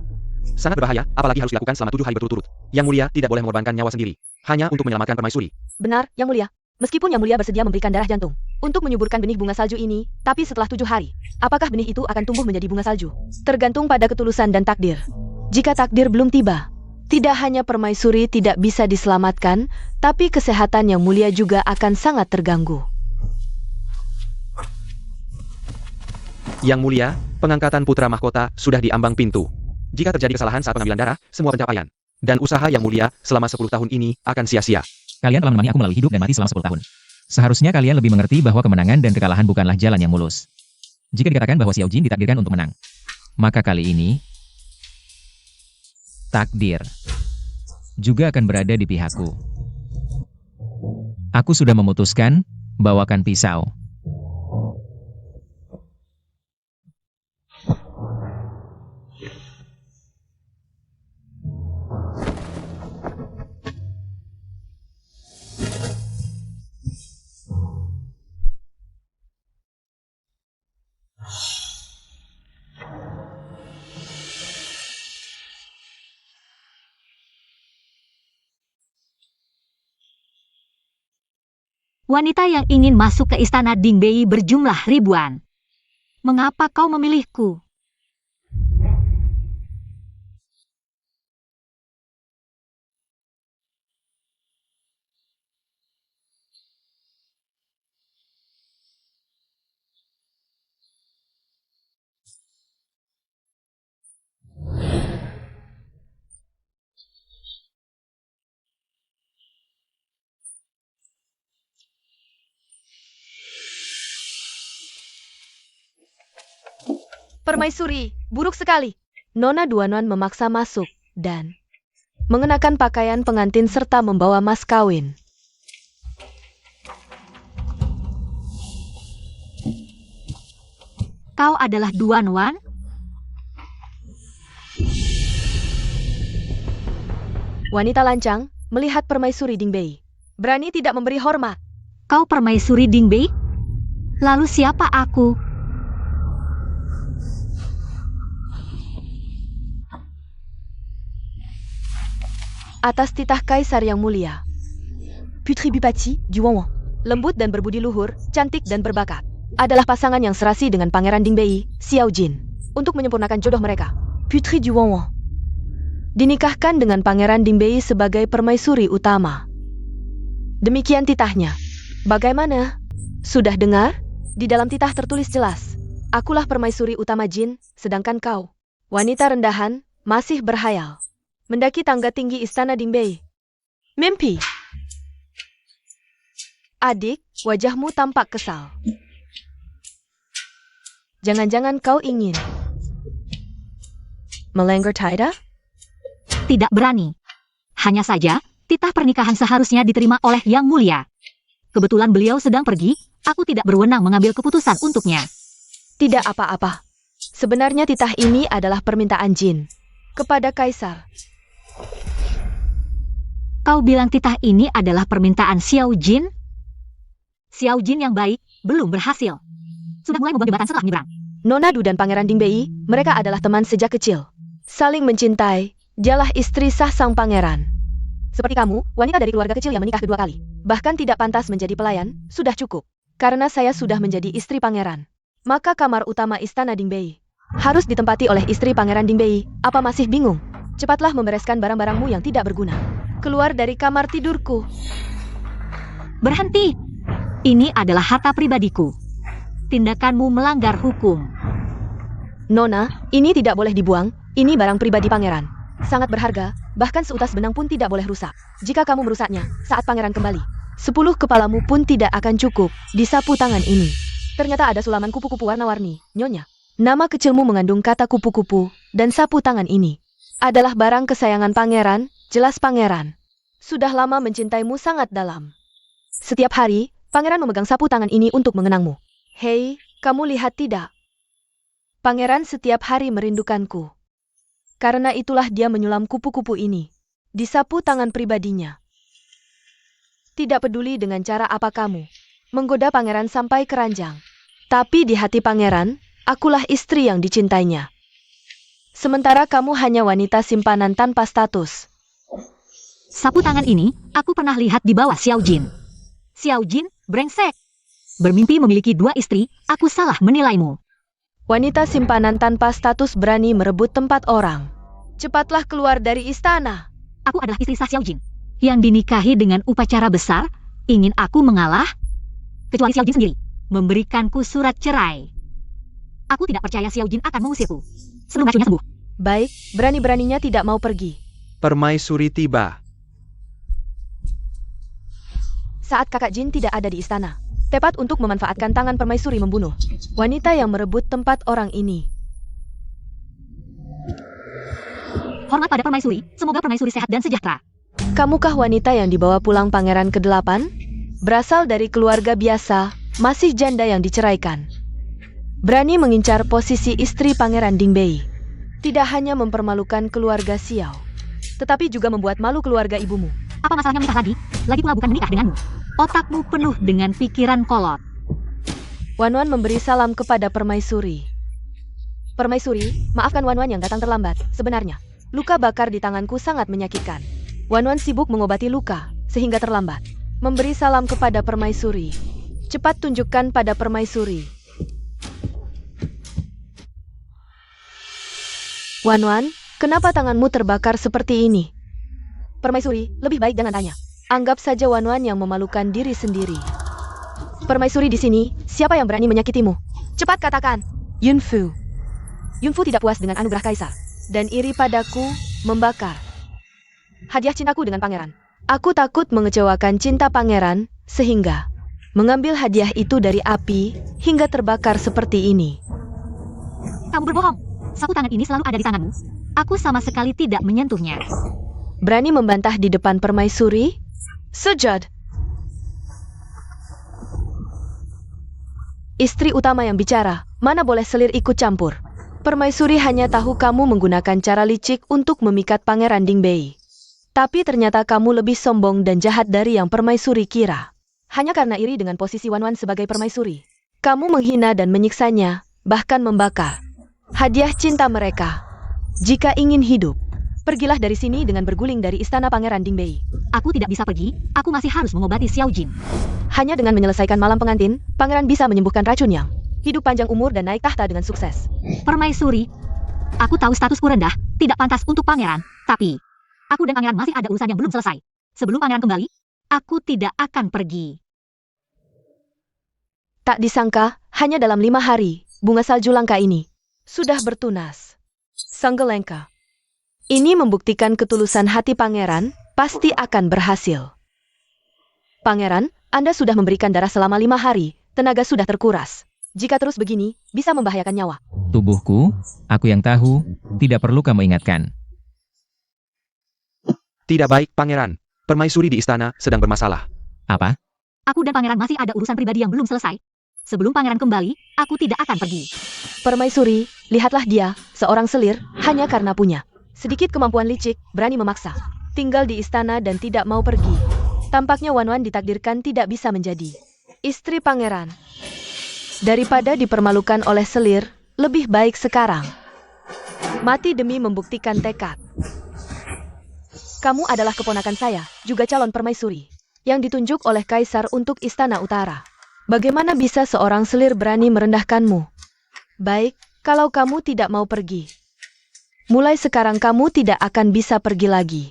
C: Sangat berbahaya, apalagi harus dilakukan selama 7 hari berturut-turut. Yang mulia tidak boleh mengorbankan nyawa sendiri, hanya untuk menyelamatkan permaisuri.
B: Benar, Yang Mulia. Meskipun Yang Mulia bersedia memberikan darah jantung untuk menyuburkan benih bunga salju ini, tapi setelah 7 hari, apakah benih itu akan tumbuh menjadi bunga salju? Tergantung pada ketulusan dan takdir. Jika takdir belum tiba, tidak hanya permaisuri tidak bisa diselamatkan, tapi kesehatan Yang Mulia juga akan sangat terganggu.
C: Yang mulia, pengangkatan putra mahkota sudah di ambang pintu. Jika terjadi kesalahan saat pengambilan darah, semua pencapaian dan usaha Yang Mulia selama 10 tahun ini akan sia-sia.
D: Kalian telah menemani aku melalui hidup dan mati selama 10 tahun. Seharusnya kalian lebih mengerti bahwa kemenangan dan kekalahan bukanlah jalan yang mulus. Jika dikatakan bahwa Xiao Jin ditakdirkan untuk menang, maka kali ini takdir juga akan berada di pihakku. Aku sudah memutuskan, bawakan pisau.
A: Wanita yang ingin masuk ke istana Dingbei berjumlah ribuan. Mengapa kau memilihku?
B: Permaisuri, buruk sekali. Nona Duanon memaksa masuk dan mengenakan pakaian pengantin serta membawa mas kawin.
A: Kau adalah Duan Wan?
B: Wanita lancang melihat permaisuri Dingbei. Berani tidak memberi hormat.
A: Kau permaisuri Dingbei? Lalu siapa aku?
B: Atas titah kaisar yang mulia. Putri Bupati du Wanwan, lembut dan berbudi luhur, cantik dan berbakat, adalah pasangan yang serasi dengan Pangeran Dingbei, Xiao Jin, untuk menyempurnakan jodoh mereka. Putri du Wanwan dinikahkan dengan Pangeran Dingbei sebagai permaisuri utama. Demikian titahnya. Bagaimana? Sudah dengar? Di dalam titah tertulis jelas, akulah permaisuri utama Jin, sedangkan kau, wanita rendahan, masih berhayal mendaki tangga tinggi istana Dingbei. Mimpi. Adik, wajahmu tampak kesal. Jangan-jangan kau ingin melanggar titah?
A: Tidak berani. Hanya saja, titah pernikahan seharusnya diterima oleh Yang Mulia. Kebetulan beliau sedang pergi, aku tidak berwenang mengambil keputusan untuknya.
B: Tidak apa-apa. Sebenarnya titah ini adalah permintaan Jin kepada kaisar.
A: Kau bilang titah ini adalah permintaan Xiao Jin? Xiao Jin yang baik belum berhasil. Sudah mulai membuang jembatan setelah menyeberang.
B: Nona Du dan Pangeran Dingbei, mereka adalah teman sejak kecil. Saling mencintai, dialah istri sah sang pangeran. Seperti kamu, wanita dari keluarga kecil yang menikah kedua kali. Bahkan tidak pantas menjadi pelayan, sudah cukup. Karena saya sudah menjadi istri pangeran. Maka kamar utama istana Dingbei harus ditempati oleh istri Pangeran Dingbei. Apa masih bingung? Cepatlah membereskan barang-barangmu yang tidak berguna. Keluar dari kamar tidurku.
A: Berhenti! Ini adalah harta pribadiku. Tindakanmu melanggar hukum.
B: Nona, ini tidak boleh dibuang. Ini barang pribadi pangeran. Sangat berharga, bahkan seutas benang pun tidak boleh rusak. Jika kamu merusaknya, saat pangeran kembali, 10 kepalamu pun tidak akan cukup di sapu tangan ini. Ternyata ada sulaman kupu-kupu warna-warni, Nyonya. Nama kecilmu mengandung kata kupu-kupu, dan sapu tangan ini adalah barang kesayangan pangeran, jelas pangeran. Sudah lama mencintaimu sangat dalam. Setiap hari, pangeran memegang sapu tangan ini untuk mengenangmu. Hei, kamu lihat tidak? Pangeran setiap hari merindukanku. Karena itulah dia menyulam kupu-kupu ini di sapu tangan pribadinya. Tidak peduli dengan cara apa kamu menggoda pangeran sampai keranjang. Tapi di hati pangeran, akulah istri yang dicintainya. Sementara kamu hanya wanita simpanan tanpa status.
A: Sapu tangan ini, aku pernah lihat di bawah Xiao Jin. Xiao Jin, brengsek. Bermimpi memiliki 2 istri, aku salah menilaimu.
B: Wanita simpanan tanpa status berani merebut tempat orang. Cepatlah keluar dari istana.
A: Aku adalah istri sah Xiao Jin, yang dinikahi dengan upacara besar. Ingin aku mengalah? Kecuali Xiao Jin sendiri memberikanku surat cerai. Aku tidak percaya Xiao Jin akan mengusirku sebelum racunnya sembuh.
B: Baik, berani-beraninya tidak mau pergi.
C: Permaisuri tiba.
B: Saat kakak Jin tidak ada di istana, tepat untuk memanfaatkan tangan permaisuri membunuh wanita yang merebut tempat orang ini.
A: Hormat pada permaisuri, semoga permaisuri sehat dan sejahtera.
B: Kamukah wanita yang dibawa pulang pangeran ke-8? Berasal dari keluarga biasa, masih janda yang diceraikan. Berani mengincar posisi istri Pangeran Dingbei. Tidak hanya mempermalukan keluarga Xiao, tetapi juga membuat malu keluarga ibumu.
A: Apa masalahnya menikah lagi? Lagi pula bukan menikah denganmu. Otakmu penuh dengan pikiran kolot.
B: Wanwan memberi salam kepada permaisuri. Permaisuri, maafkan Wanwan yang datang terlambat. Sebenarnya, luka bakar di tanganku sangat menyakitkan. Wanwan sibuk mengobati luka, sehingga terlambat. Memberi salam kepada permaisuri. Cepat tunjukkan pada permaisuri. Wanwan, kenapa tanganmu terbakar seperti ini? Permaisuri, lebih baik jangan tanya. Anggap saja Wanwan yang memalukan diri sendiri. Permaisuri di sini, siapa yang berani menyakitimu? Cepat katakan. Yunfu. Yunfu tidak puas dengan anugerah kaisar, dan iri padaku, membakar hadiah cintaku dengan pangeran. Aku takut mengecewakan cinta pangeran, sehingga mengambil hadiah itu dari api, hingga terbakar seperti ini.
A: Kamu berbohong. Sapu tangan ini selalu ada di tanganmu. Aku sama sekali tidak menyentuhnya.
B: Berani membantah di depan permaisuri? Sejad. Istri utama yang bicara, mana boleh selir ikut campur. Permaisuri hanya tahu kamu menggunakan cara licik untuk memikat Pangeran Dingbei. Tapi ternyata kamu lebih sombong dan jahat dari yang permaisuri kira. Hanya karena iri dengan posisi Wanwan sebagai permaisuri, kamu menghina dan menyiksanya, bahkan membakar hadiah cinta mereka. Jika ingin hidup, pergilah dari sini dengan berguling dari istana Pangeran Dingbei.
A: Aku tidak bisa pergi, aku masih harus mengobati Xiao Jin.
B: Hanya dengan menyelesaikan malam pengantin, pangeran bisa menyembuhkan racun yang hidup panjang umur dan naik tahta dengan sukses.
A: Permaisuri, aku tahu statusku rendah, tidak pantas untuk pangeran, tapi aku dan pangeran masih ada urusan yang belum selesai. Sebelum pangeran kembali, aku tidak akan pergi.
B: Tak disangka, hanya dalam 5 hari, bunga salju langka ini sudah bertunas. Sanggelengka. Ini membuktikan ketulusan hati pangeran, pasti akan berhasil. Pangeran, Anda sudah memberikan darah selama 5 hari, tenaga sudah terkuras. Jika terus begini, bisa membahayakan nyawa.
D: Tubuhku, aku yang tahu, tidak perlu kamu ingatkan.
C: Tidak baik, Pangeran. Permaisuri di istana sedang bermasalah.
D: Apa?
A: Aku dan pangeran masih ada urusan pribadi yang belum selesai. Sebelum pangeran kembali, aku tidak akan pergi.
B: Permaisuri, lihatlah dia, seorang selir, hanya karena punya sedikit kemampuan licik, berani memaksa tinggal di istana dan tidak mau pergi. Tampaknya Wanwan ditakdirkan tidak bisa menjadi Istri pangeran. Daripada dipermalukan oleh selir, lebih baik sekarang mati demi membuktikan tekad. Kamu adalah keponakan saya, juga calon permaisuri, yang ditunjuk oleh Kaisar untuk Istana Utara. Bagaimana bisa seorang selir berani merendahkanmu? Baik, kalau kamu tidak mau pergi. Mulai sekarang kamu tidak akan bisa pergi lagi.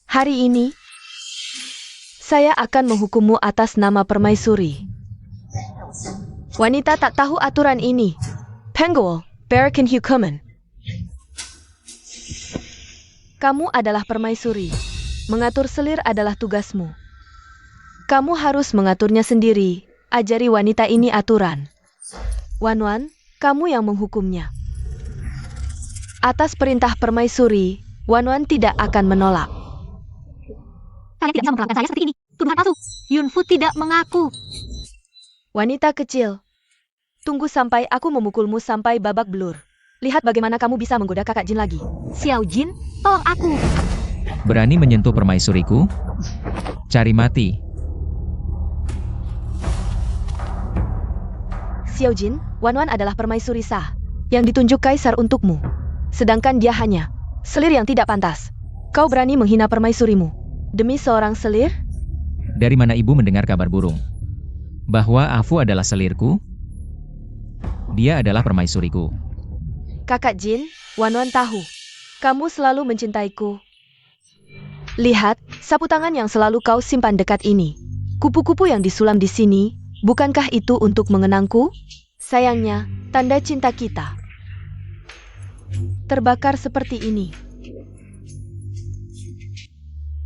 B: Hari ini, saya akan menghukummu atas nama permaisuri. Wanita tak tahu aturan ini. Penguil, berikan hukuman. Kamu adalah permaisuri. Mengatur selir adalah tugasmu. Kamu harus mengaturnya sendiri. Ajari wanita ini aturan. Wan, kamu yang menghukumnya. Atas perintah permaisuri, Wan tidak akan menolak.
A: Kalian tidak bisa memperlakukan saya seperti ini. Tuduhan palsu. Yunfu tidak mengaku.
B: Wanita kecil, tunggu sampai aku memukulmu sampai babak belur. Lihat bagaimana kamu bisa menggoda kakak Jin lagi.
A: Xiao Jin, tolong aku.
D: Berani menyentuh permaisuriku? Cari mati.
B: Xiao Jin, Wan adalah permaisuri sah, yang ditunjuk Kaisar untukmu. Sedangkan dia hanya selir yang tidak pantas. Kau berani menghina permaisurimu demi seorang selir?
D: Dari mana ibu mendengar kabar burung? Bahwa Afu adalah selirku? Dia adalah permaisuriku.
B: Kakak Jin, Wan tahu. Kamu selalu mencintaiku. Lihat, sapu tangan yang selalu kau simpan dekat ini. Kupu-kupu yang disulam di sini, bukankah itu untuk mengenangku? Sayangnya, tanda cinta kita terbakar seperti ini.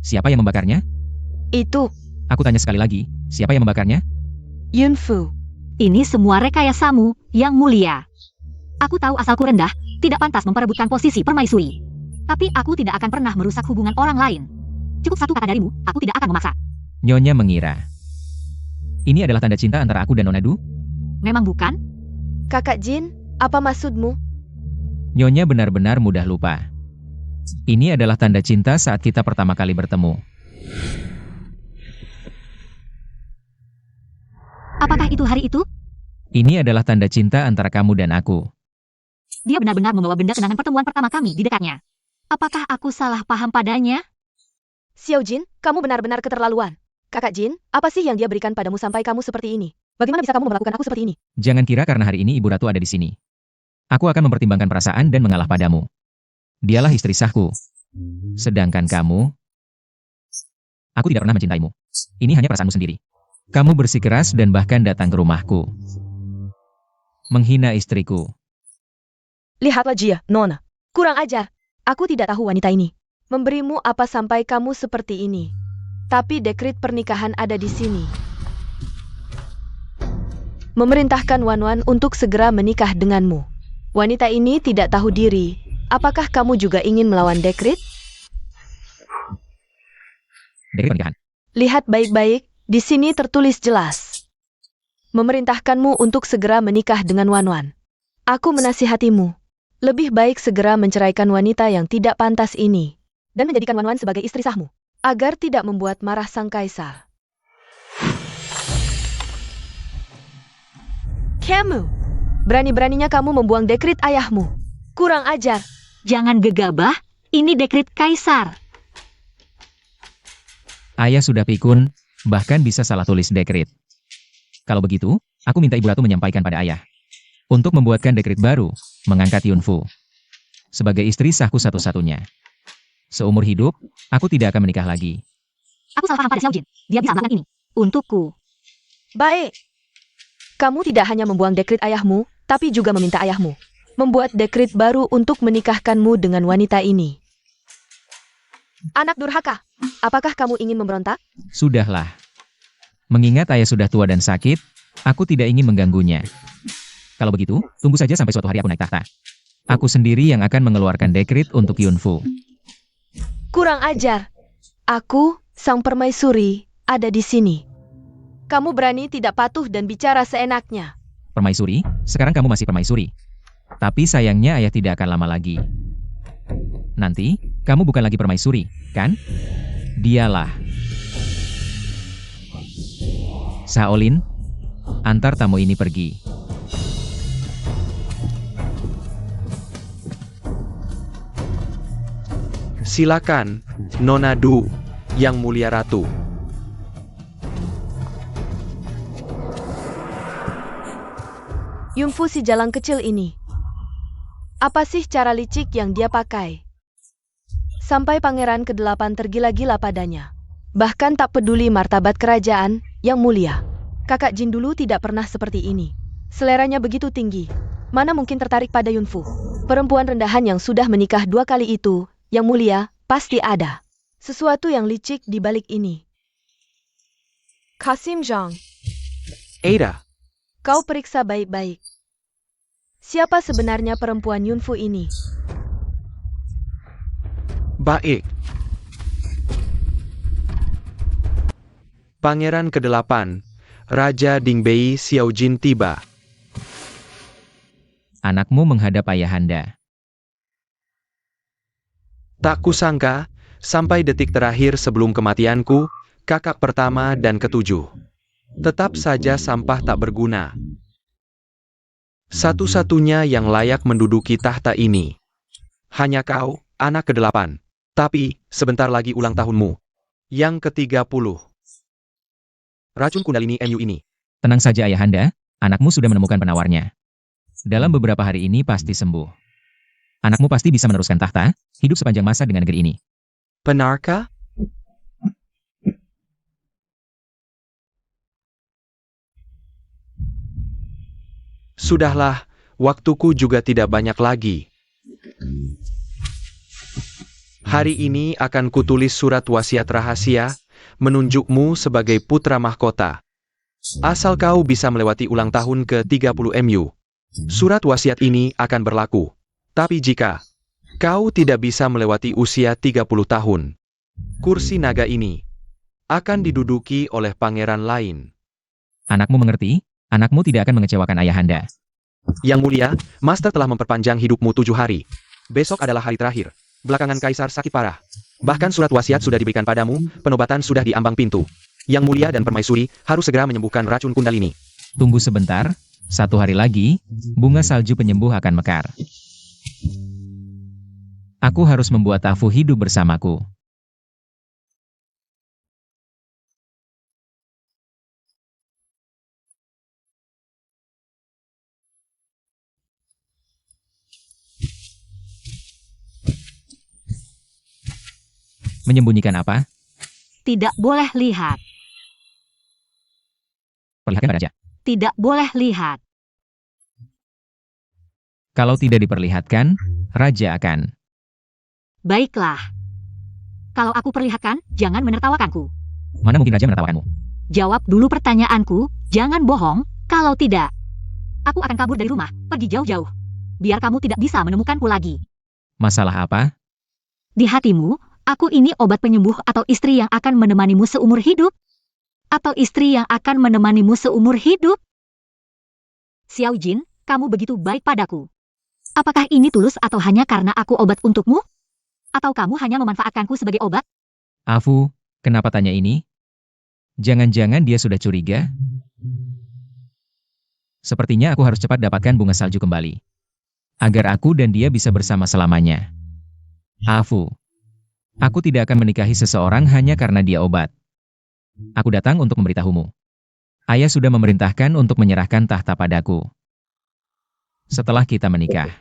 D: Siapa yang membakarnya?
B: Itu
D: Aku tanya sekali lagi, siapa yang membakarnya?
B: Yunfu.
A: Ini semua rekayasamu, yang mulia. Aku tahu asalku rendah, tidak pantas memperebutkan posisi permaisuri. Tapi aku tidak akan pernah merusak hubungan orang lain. Cukup satu kata darimu, aku tidak akan memaksa.
D: Nyonya mengira. Ini adalah tanda cinta antara aku dan Nona Du?
A: Memang bukan?
B: Kakak Jin, apa maksudmu?
D: Nyonya benar-benar mudah lupa. Ini adalah tanda cinta saat kita pertama kali bertemu.
A: Apakah itu hari itu?
D: Ini adalah tanda cinta antara kamu dan aku.
A: Dia benar-benar membawa benda kenangan pertemuan pertama kami di dekatnya. Apakah aku salah paham padanya?
B: Xiao Jin, kamu benar-benar keterlaluan. Kakak Jin, apa sih yang dia berikan padamu sampai kamu seperti ini? Bagaimana bisa kamu memperlakukan aku seperti ini?
D: Jangan kira karena hari ini Ibu Ratu ada di sini. Aku akan mempertimbangkan perasaan dan mengalah padamu. Dialah istri sahku. Sedangkan kamu... Aku tidak pernah mencintaimu. Ini hanya perasaanmu sendiri. Kamu bersikeras dan bahkan datang ke rumahku. Menghina istriku.
B: Lihatlah Jia, Nona. Kurang ajar. Aku tidak tahu wanita ini memberimu apa sampai kamu seperti ini. Tapi dekret pernikahan ada di sini. Memerintahkan Wan untuk segera menikah denganmu. Wanita ini tidak tahu diri. Apakah kamu juga ingin melawan dekret?
D: Dekret pernikahan.
B: Lihat baik-baik, di sini tertulis jelas. Memerintahkanmu untuk segera menikah dengan Wan. Aku menasihatimu. Lebih baik segera menceraikan wanita yang tidak pantas ini. Dan menjadikan Wan sebagai istri sahmu. Agar tidak membuat marah sang kaisar. Kamu! Berani-beraninya kamu membuang dekret ayahmu. Kurang ajar.
A: Jangan gegabah, ini dekret kaisar.
D: Ayah sudah pikun, bahkan bisa salah tulis dekret. Kalau begitu, aku minta Ibu Ratu menyampaikan pada ayah. Untuk membuatkan dekret baru, mengangkat Yunfu sebagai istri sahku satu-satunya. Seumur hidup, aku tidak akan menikah lagi.
A: Aku salah paham pada Xiao Jin. Dia bisa melakukan ini. Untukku.
B: Baik. Kamu tidak hanya membuang dekret ayahmu, tapi juga meminta ayahmu membuat dekret baru untuk menikahkanmu dengan wanita ini. Anak durhaka, apakah kamu ingin memberontak?
D: Sudahlah. Mengingat ayah sudah tua dan sakit, aku tidak ingin mengganggunya. Kalau begitu, tunggu saja sampai suatu hari aku naik tahta. Aku sendiri yang akan mengeluarkan dekret untuk Yunfu.
B: Kurang ajar. Aku, sang permaisuri, ada di sini. Kamu berani tidak patuh dan bicara seenaknya.
D: Permaisuri, sekarang kamu masih permaisuri. Tapi sayangnya ayah tidak akan lama lagi. Nanti, kamu bukan lagi permaisuri, kan? Dialah. Shaolin, Antar tamu ini pergi.
C: Silakan, Nona Du, Yang Mulia Ratu.
B: Yunfu si jalang kecil ini. Apa sih cara licik yang dia pakai? Sampai pangeran ke-8 tergila-gila padanya. Bahkan tak peduli martabat kerajaan yang mulia. Kakak Jin dulu tidak pernah seperti ini. Seleranya begitu tinggi. Mana mungkin tertarik pada Yunfu? Perempuan rendahan yang sudah menikah 2 kali itu, yang mulia, pasti ada sesuatu yang licik di balik ini. Kasim Zhang,
C: Ada.
B: kau periksa baik-baik. Siapa sebenarnya perempuan Yunfu ini?
C: Baik. Pangeran ke-8, Raja Dingbei Xiaojin tiba.
D: Anakmu menghadap ayahanda.
C: Tak kusangka, sampai detik terakhir sebelum kematianku, kakak pertama dan ke-7. Tetap saja sampah tak berguna. Satu-satunya yang layak menduduki tahta ini. Hanya kau, anak ke-8. Tapi, sebentar lagi ulang tahunmu. Yang ke-30. Racun Kundalini MU ini.
D: Tenang saja ayahanda, anakmu sudah menemukan penawarnya. Dalam beberapa hari ini pasti sembuh. Anakmu pasti bisa meneruskan tahta, hidup sepanjang masa dengan negeri ini.
C: Benarkah? Sudahlah, waktuku juga tidak banyak lagi. Hari ini akan kutulis surat wasiat rahasia, menunjukmu sebagai putra mahkota. Asal kau bisa melewati ulang tahun ke-30 MU. Surat wasiat ini akan berlaku. Tapi jika kau tidak bisa melewati usia 30 tahun, kursi naga ini akan diduduki oleh pangeran lain.
D: Anakmu mengerti? Anakmu tidak akan mengecewakan ayahanda.
C: Yang mulia, Master telah memperpanjang hidupmu 7 hari. Besok adalah hari terakhir. Belakangan Kaisar sakit parah. Bahkan surat wasiat sudah diberikan padamu, penobatan sudah di ambang pintu. Yang mulia dan permaisuri harus segera menyembuhkan racun Kundalini.
D: Tunggu sebentar, 1 hari lagi, bunga salju penyembuh akan mekar. Aku harus membuat Afu hidup bersamaku. Menyembunyikan apa?
A: Tidak boleh lihat.
D: Perlihatkan pada Raja.
A: Tidak boleh lihat.
D: Kalau tidak diperlihatkan, Raja akan.
A: Baiklah. Kalau aku perlihatkan, jangan menertawakanku.
D: Mana mungkin Raja menertawakanmu?
A: Jawab dulu pertanyaanku, jangan bohong, kalau tidak. Aku akan kabur dari rumah, pergi jauh-jauh. Biar kamu tidak bisa menemukanku lagi.
D: Masalah apa?
A: Di hatimu, aku ini obat penyembuh atau istri yang akan menemanimu seumur hidup? Atau istri yang akan menemanimu seumur hidup? Xiao Jin, kamu begitu baik padaku. Apakah ini tulus atau hanya karena aku obat untukmu? Atau kamu hanya memanfaatkanku sebagai obat?
D: Afu, kenapa tanya ini? Jangan-jangan dia sudah curiga? Sepertinya aku harus cepat dapatkan bunga salju kembali. Agar aku dan dia bisa bersama selamanya. Afu, aku tidak akan menikahi seseorang hanya karena dia obat. Aku datang untuk memberitahumu. Ayah sudah memerintahkan untuk menyerahkan tahta padaku. Setelah kita menikah.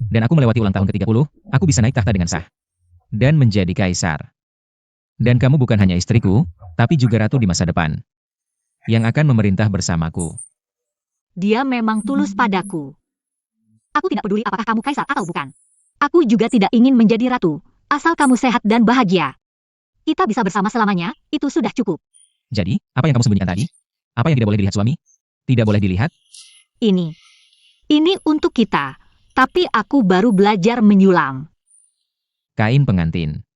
D: Dan aku melewati ulang tahun ke-30, aku bisa naik tahta dengan sah. Dan menjadi kaisar. Dan kamu bukan hanya istriku, tapi juga ratu di masa depan. Yang akan memerintah bersamaku.
A: Dia memang tulus padaku. Aku tidak peduli apakah kamu kaisar atau bukan. Aku juga tidak ingin menjadi ratu, asal kamu sehat dan bahagia. Kita bisa bersama selamanya, itu sudah cukup.
D: Jadi, apa yang kamu sembunyikan tadi? Apa yang tidak boleh dilihat suami? Tidak boleh dilihat?
A: Ini untuk kita. Tapi aku baru belajar menyulam.
D: Kain pengantin.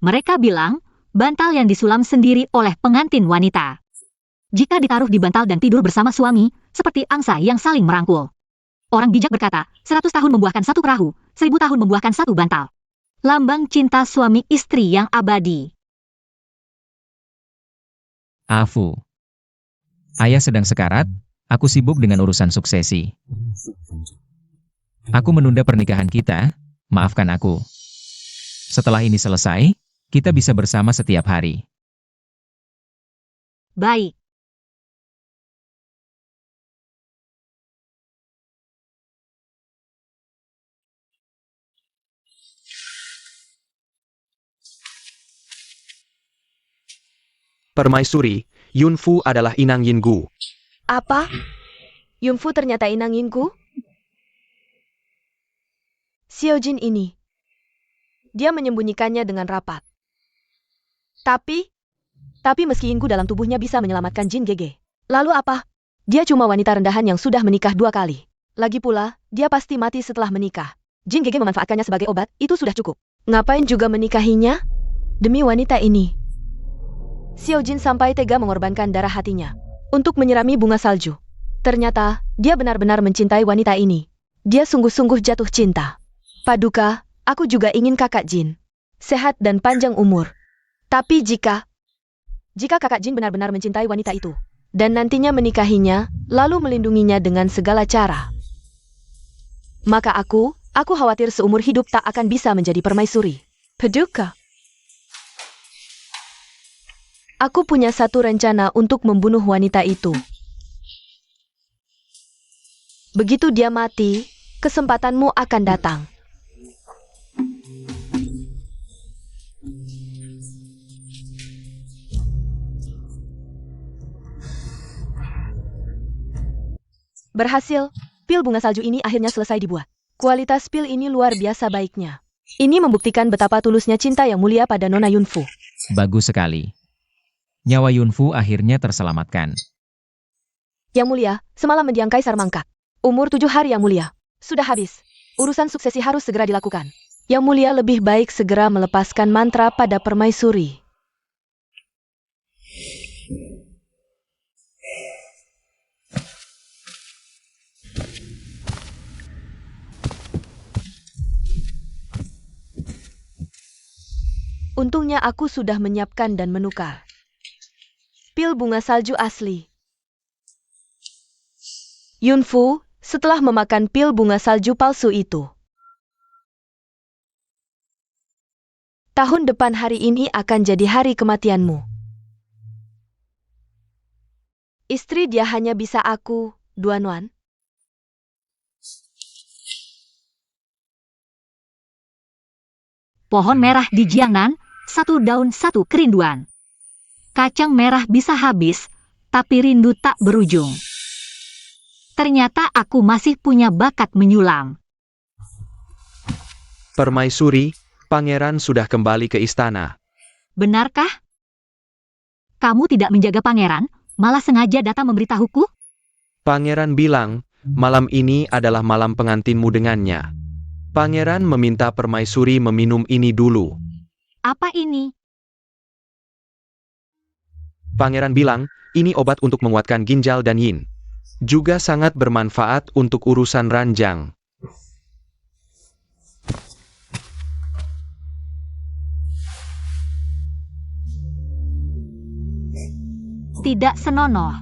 A: Mereka bilang, bantal yang disulam sendiri oleh pengantin wanita. Jika ditaruh di bantal dan tidur bersama suami, seperti angsa yang saling merangkul. Orang bijak berkata, 100 tahun membuahkan satu perahu, 1000 tahun membuahkan satu bantal. Lambang cinta suami istri yang abadi.
D: Afu. Ayah sedang sekarat, aku sibuk dengan urusan suksesi. Aku menunda pernikahan kita, maafkan aku. Setelah ini selesai, kita bisa bersama setiap hari.
A: Baik.
C: Permaisuri, Yunfu adalah inang Yinggu.
B: Apa? Yunfu ternyata inang Yinggu? Xiaojin ini. Dia menyembunyikannya dengan rapat. Tapi meski Yinggu dalam tubuhnya bisa menyelamatkan Jin Gege. Lalu apa? Dia cuma wanita rendahan yang sudah menikah 2 kali. Lagi pula, dia pasti mati setelah menikah. Jin Gege memanfaatkannya sebagai obat, itu sudah cukup. Ngapain juga menikahinya? Demi wanita ini. Xiaojin sampai tega mengorbankan darah hatinya untuk menyirami bunga salju. Ternyata, dia benar-benar mencintai wanita ini. Dia sungguh-sungguh jatuh cinta. Paduka, aku juga ingin kakak Jin sehat dan panjang umur. Tapi jika kakak Jin benar-benar mencintai wanita itu, dan nantinya menikahinya, lalu melindunginya dengan segala cara, maka aku khawatir seumur hidup tak akan bisa menjadi permaisuri. Paduka. Aku punya satu rencana untuk membunuh wanita itu. Begitu dia mati, kesempatanmu akan datang. Berhasil, pil bunga salju ini akhirnya selesai dibuat. Kualitas pil ini luar biasa baiknya. Ini membuktikan betapa tulusnya cinta yang mulia pada Nona Yunfu.
D: Bagus sekali. Nyawa Yunfu akhirnya terselamatkan.
B: Yang mulia, semalam mendiang Kaisar mangkat. Umur 7 hari yang mulia. Sudah habis. Urusan suksesi harus segera dilakukan. Yang mulia lebih baik segera melepaskan mantra pada permaisuri. Untungnya aku sudah menyiapkan dan menukar pil bunga salju asli. Yunfu, setelah memakan pil bunga salju palsu itu, tahun depan hari ini akan jadi hari kematianmu. Istri dia hanya bisa aku, Duanuan.
A: Pohon merah di Jiangnan, 1 daun 1 kerinduan. Kacang merah bisa habis, tapi rindu tak berujung. Ternyata aku masih punya bakat menyulam.
C: Permaisuri, pangeran sudah kembali ke istana.
A: Benarkah? Kamu tidak menjaga pangeran, malah sengaja datang memberitahuku?
C: Pangeran bilang, malam ini adalah malam pengantinmu dengannya. Pangeran meminta permaisuri meminum ini dulu.
A: Apa ini?
C: Pangeran bilang, ini obat untuk menguatkan ginjal dan yin. Juga sangat bermanfaat untuk urusan ranjang.
A: Tidak senonoh.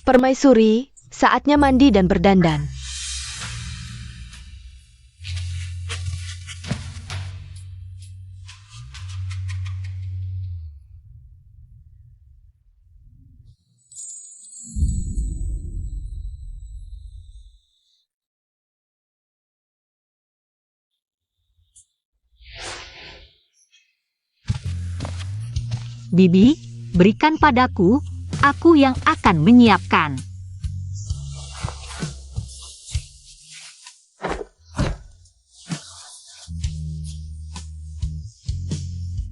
B: Permaisuri, saatnya mandi dan berdandan.
A: Bibi, berikan padaku, aku yang akan menyiapkan.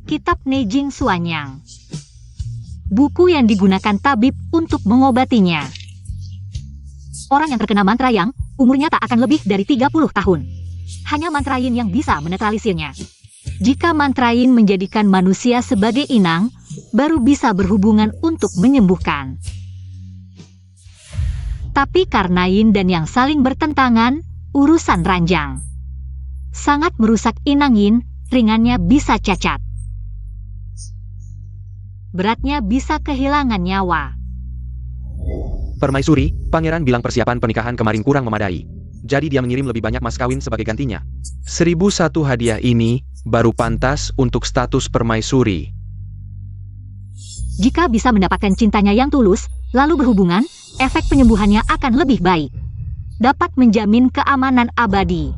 A: Kitab Neijing Suanyang. Buku yang digunakan tabib untuk mengobatinya. Orang yang terkena mantra yang, umurnya tak akan lebih dari 30 tahun. Hanya mantra yin yang bisa menetralisirnya. Jika mantra yin menjadikan manusia sebagai inang, baru bisa berhubungan untuk menyembuhkan. Tapi karena yin dan yang saling bertentangan, urusan ranjang. Sangat merusak inang yin, ringannya bisa cacat. Beratnya bisa kehilangan nyawa.
C: Permaisuri, pangeran bilang persiapan pernikahan kemarin kurang memadai. Jadi dia mengirim lebih banyak mas kawin sebagai gantinya. 1001 hadiah ini baru pantas untuk status permaisuri.
A: Jika bisa mendapatkan cintanya yang tulus, lalu berhubungan, efek penyembuhannya akan lebih baik. Dapat menjamin keamanan abadi.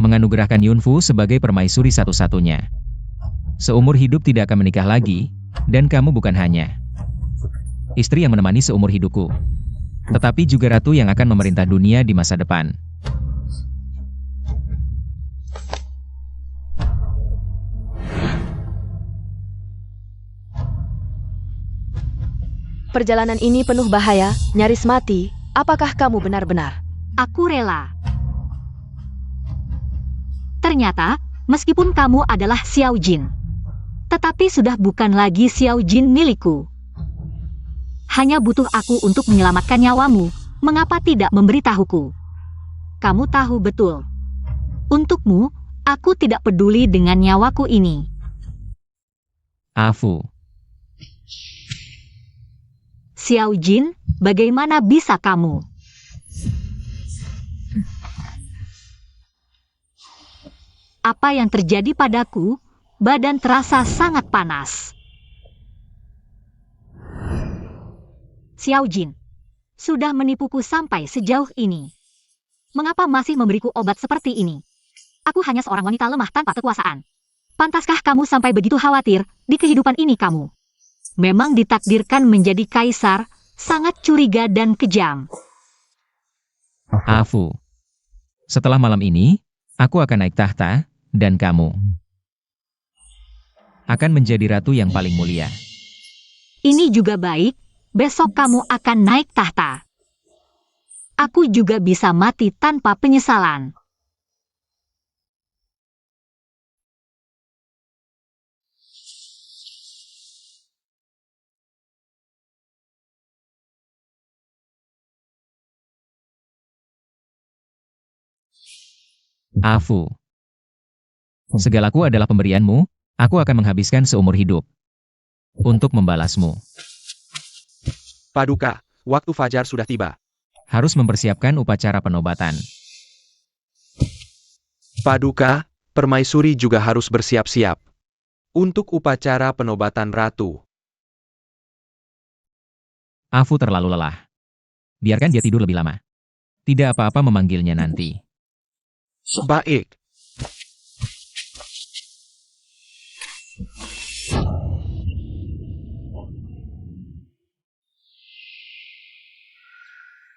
D: Menganugerahkan Yunfu sebagai permaisuri satu-satunya. Seumur hidup tidak akan menikah lagi, dan kamu bukan hanya istri yang menemani seumur hidupku, tetapi juga ratu yang akan memerintah dunia di masa depan.
B: Perjalanan ini penuh bahaya, nyaris mati. Apakah kamu benar-benar?
A: Aku rela. Ternyata, meskipun kamu adalah Xiao Jin, tetapi sudah bukan lagi Xiao Jin milikku. Hanya butuh aku untuk menyelamatkan nyawamu, mengapa tidak memberitahuku? Kamu tahu betul. Untukmu, aku tidak peduli dengan nyawaku ini.
D: Afu.
A: Xiao Jin, bagaimana bisa kamu? Apa yang terjadi padaku? Badan terasa sangat panas. Xiao Jin, sudah menipuku sampai sejauh ini. Mengapa masih memberiku obat seperti ini? Aku hanya seorang wanita lemah tanpa kekuasaan. Pantaskah kamu sampai begitu khawatir di kehidupan ini kamu? Memang ditakdirkan menjadi kaisar, sangat curiga dan kejam.
D: Afu. Setelah malam ini, aku akan naik tahta, dan kamu akan menjadi ratu yang paling mulia.
A: Ini juga baik, besok kamu akan naik tahta. Aku juga bisa mati tanpa penyesalan.
D: Afu. Segalaku adalah pemberianmu, aku akan menghabiskan seumur hidup untuk membalasmu.
C: Paduka, waktu fajar sudah tiba.
D: Harus mempersiapkan upacara penobatan.
C: Paduka, permaisuri juga harus bersiap-siap untuk upacara penobatan ratu.
D: Afu terlalu lelah. Biarkan dia tidur lebih lama. Tidak apa-apa memanggilnya nanti.
C: Baik.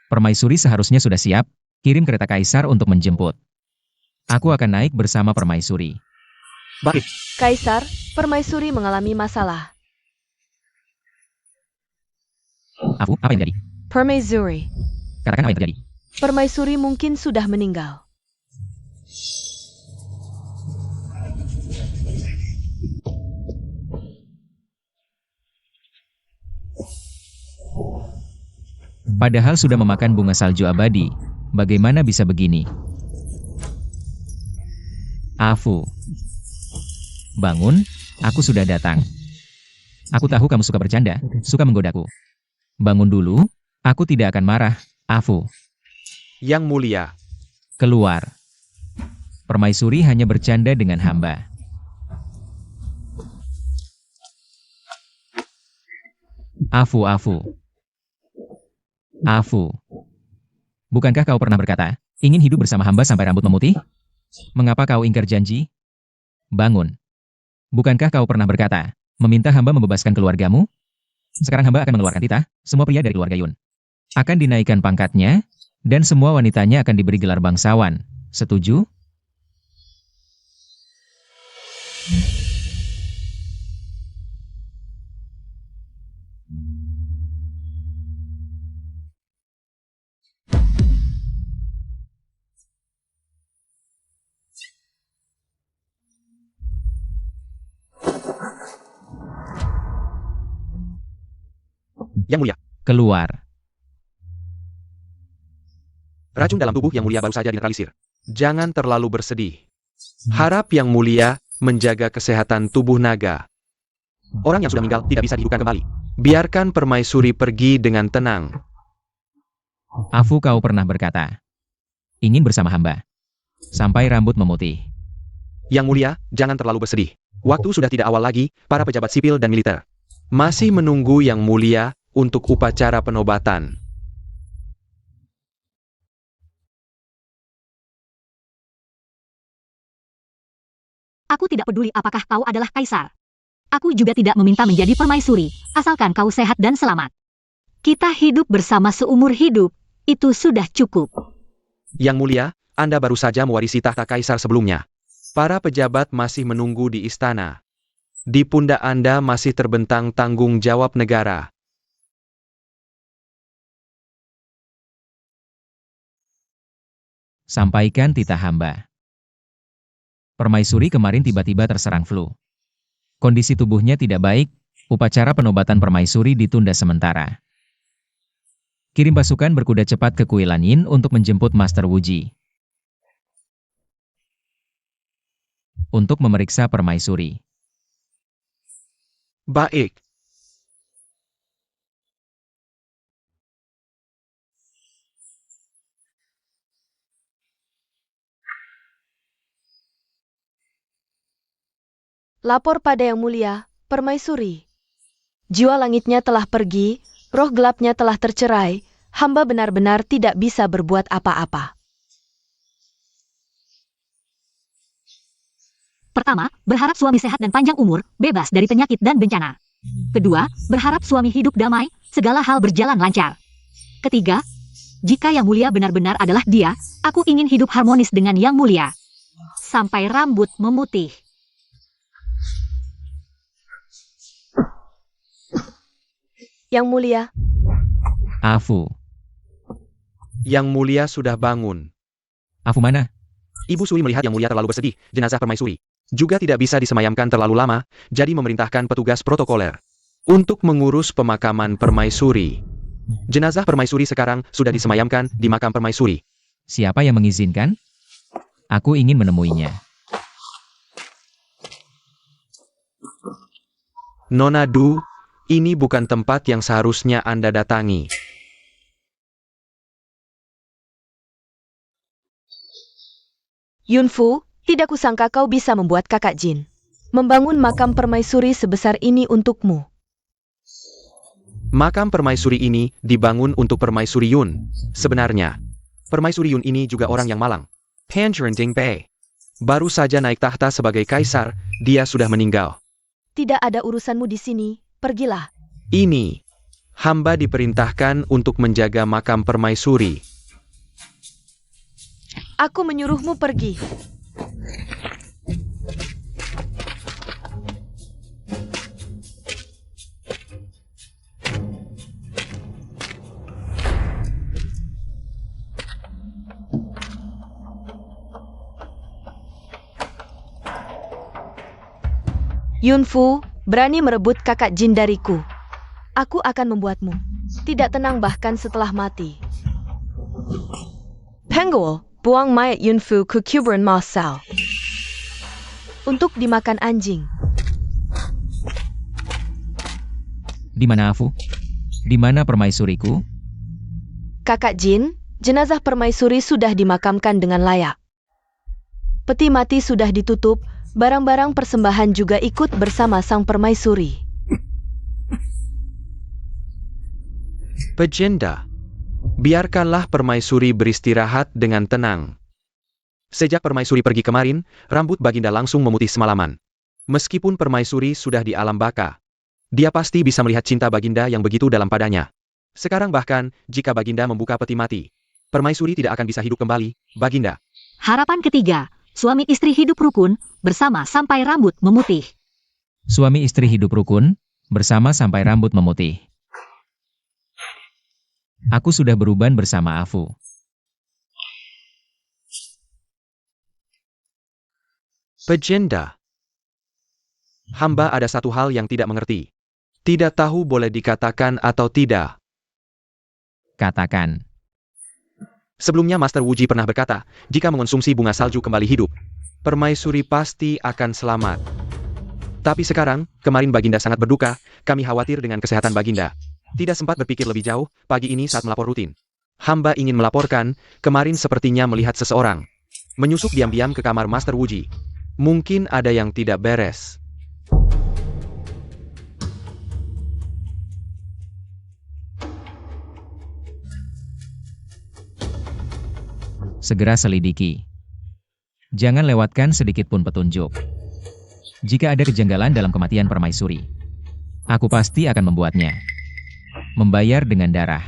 D: Permaisuri seharusnya sudah siap, kirim kereta kaisar untuk menjemput. Aku akan naik bersama permaisuri.
C: Baik.
B: Kaisar, permaisuri mengalami masalah.
D: Afu, apa yang terjadi?
B: Permaisuri.
D: Katakan apa yang terjadi.
B: Permaisuri mungkin sudah meninggal.
D: Padahal sudah memakan bunga salju abadi, bagaimana bisa begini? Afu. Bangun, aku sudah datang. Aku tahu kamu suka bercanda, suka menggodaku. Bangun dulu, aku tidak akan marah, Afu.
C: Yang mulia.
D: Keluar. Permaisuri hanya bercanda dengan hamba. Afu, Afu. Afu. Bukankah kau pernah berkata, ingin hidup bersama hamba sampai rambut memutih? Mengapa kau ingkar janji? Bangun. Bukankah kau pernah berkata, meminta hamba membebaskan keluargamu? Sekarang hamba akan mengeluarkan titah, semua pria dari keluarga Yun akan dinaikkan pangkatnya, dan semua wanitanya akan diberi gelar bangsawan. Setuju?
C: Yang mulia.
D: Keluar.
C: Racun dalam tubuh yang mulia baru saja dinetralisir. Jangan terlalu bersedih. Harap Yang Mulia menjaga kesehatan tubuh naga. Orang yang sudah meninggal tidak bisa dihidupkan kembali. Biarkan permaisuri pergi dengan tenang.
D: Afu, kau pernah berkata, ingin bersama hamba. Sampai rambut memutih.
C: Yang Mulia, jangan terlalu bersedih. Waktu sudah tidak awal lagi, para pejabat sipil dan militer masih menunggu Yang Mulia untuk upacara penobatan.
A: Aku tidak peduli apakah kau adalah kaisar. Aku juga tidak meminta menjadi permaisuri, asalkan kau sehat dan selamat. Kita hidup bersama seumur hidup, itu sudah cukup.
C: Yang Mulia, Anda baru saja mewarisi tahta kaisar sebelumnya. Para pejabat masih menunggu di istana. Di pundak Anda masih terbentang tanggung jawab negara.
D: Sampaikan titah hamba. Permaisuri kemarin tiba-tiba terserang flu. Kondisi tubuhnya tidak baik, upacara penobatan permaisuri ditunda sementara. Kirim pasukan berkuda cepat ke Kuil Lanyin untuk menjemput Master Wuji. Untuk memeriksa permaisuri.
C: Baik.
B: Lapor pada Yang Mulia, permaisuri. Jiwa langitnya telah pergi, roh gelapnya telah tercerai, hamba benar-benar tidak bisa berbuat apa-apa.
A: Pertama, berharap suami sehat dan panjang umur, bebas dari penyakit dan bencana. Kedua, berharap suami hidup damai, segala hal berjalan lancar. Ketiga, jika Yang Mulia benar-benar adalah dia, aku ingin hidup harmonis dengan Yang Mulia. Sampai rambut memutih.
B: Yang Mulia,
D: Afu.
C: Yang Mulia sudah bangun.
D: Afu mana?
C: Ibu Sui melihat Yang Mulia terlalu bersedih, jenazah permaisuri juga tidak bisa disemayamkan terlalu lama, jadi memerintahkan petugas protokoler untuk mengurus pemakaman permaisuri. Jenazah permaisuri sekarang sudah disemayamkan di makam permaisuri.
D: Siapa yang mengizinkan? Aku ingin menemuinya.
C: Nona Du, ini bukan tempat yang seharusnya Anda datangi.
B: Yunfu, tidak kusangka kau bisa membuat kakak Jin membangun makam permaisuri sebesar ini untukmu.
C: Makam permaisuri ini dibangun untuk permaisuri Yun. Sebenarnya, permaisuri Yun ini juga orang yang malang. Pangeran Dingpei. Baru saja naik tahta sebagai kaisar, dia sudah meninggal.
B: Tidak ada urusanmu di sini, pergilah.
C: Ini, hamba diperintahkan untuk menjaga makam permaisuri.
B: Aku menyuruhmu pergi. Yunfu, berani merebut kakak Jin dariku. Aku akan membuatmu tidak tenang bahkan setelah mati. Penguil, buang mayat Yunfu ke kuburan massal untuk dimakan anjing.
D: Di mana Afu? Di mana permaisuriku?
B: Kakak Jin, jenazah permaisuri sudah dimakamkan dengan layak. Peti mati sudah ditutup, barang-barang persembahan juga ikut bersama sang permaisuri.
C: Pejenda, biarkanlah permaisuri beristirahat dengan tenang. Sejak permaisuri pergi kemarin, rambut Baginda langsung memutih semalaman. Meskipun permaisuri sudah di alam baka, dia pasti bisa melihat cinta Baginda yang begitu dalam padanya. Sekarang bahkan, jika Baginda membuka peti mati, permaisuri tidak akan bisa hidup kembali, Baginda.
A: Harapan ketiga, suami istri hidup rukun, bersama sampai rambut memutih.
D: Suami istri hidup rukun, bersama sampai rambut memutih. Aku sudah beruban bersama Afu.
C: Pejenda. Hamba ada satu hal yang tidak mengerti. Tidak tahu boleh dikatakan atau tidak.
D: Katakan.
C: Sebelumnya Master Wuji pernah berkata, jika mengonsumsi bunga salju kembali hidup, Permaisuri pasti akan selamat. Tapi sekarang, kemarin Baginda sangat berduka, kami khawatir dengan kesehatan Baginda. Tidak sempat berpikir lebih jauh, pagi ini saat melapor rutin. Hamba ingin melaporkan, kemarin sepertinya melihat seseorang menyusup diam-diam ke kamar Master Wuji. Mungkin ada yang tidak beres.
D: Segera selidiki. Jangan lewatkan sedikit pun petunjuk. Jika ada kejanggalan dalam kematian permaisuri, aku pasti akan membuatnya membayar dengan darah.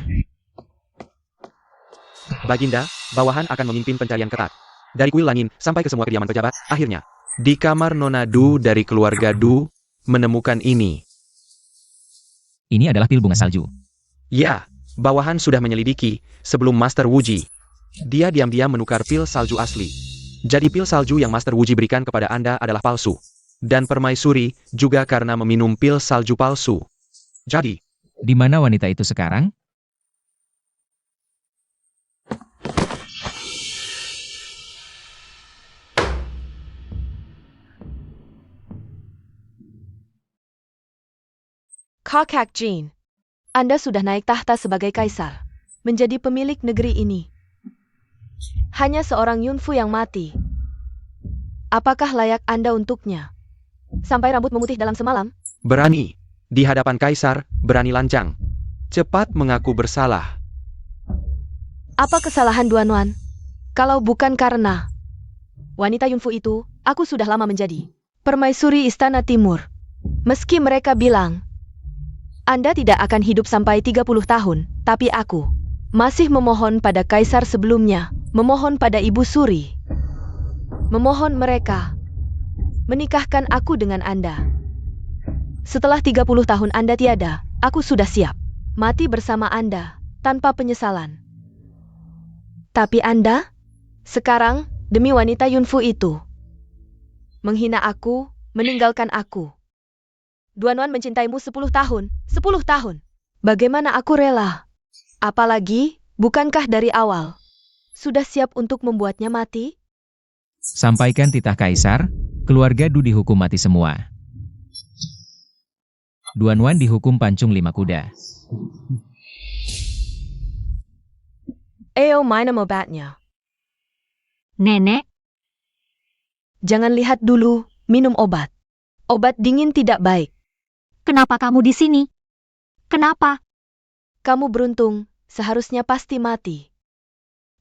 C: Baginda, bawahan akan memimpin pencarian ketat. Dari kuil langit sampai ke semua kediaman pejabat, akhirnya di kamar Nona Du dari keluarga Du menemukan ini.
D: Ini adalah pil bunga salju.
C: Ya, bawahan sudah menyelidiki sebelum Master Wuji. Dia diam-diam menukar pil salju asli. Jadi pil salju yang Master Wuji berikan kepada Anda adalah palsu. Dan permaisuri juga karena meminum pil salju palsu. Jadi,
D: Di mana wanita itu sekarang?
B: Kakak Jin, Anda sudah naik tahta sebagai kaisar, menjadi pemilik negeri ini. Hanya seorang Yunfu yang mati. Apakah layak Anda untuknya? Sampai rambut memutih dalam semalam?
C: berani. Di hadapan kaisar, berani lancang. Cepat mengaku bersalah.
B: Apa kesalahan Duanuan? Kalau bukan karena wanita Yunfu itu, aku sudah lama menjadi permaisuri Istana Timur. Meski mereka bilang, Anda tidak akan hidup sampai 30 tahun, tapi aku masih memohon pada kaisar sebelumnya, memohon pada Ibu Suri, memohon mereka menikahkan aku dengan Anda. Setelah 30 tahun Anda tiada, aku sudah siap mati bersama Anda tanpa penyesalan. Tapi Anda sekarang demi wanita Yunfu itu menghina aku, meninggalkan aku. Duanuan mencintaimu 10 tahun, 10 tahun. Bagaimana aku rela? Apalagi, bukankah dari awal sudah siap untuk membuatnya mati?
D: Sampaikan titah kaisar, keluarga Du dihukum mati semua. Duanuan dihukum pancung 5 kuda.
B: Ayo minum obatnya.
A: Nenek,
B: Jangan lihat dulu, minum obat. Obat dingin tidak baik.
A: kenapa kamu di sini? Kenapa?
B: Kamu beruntung, seharusnya pasti mati.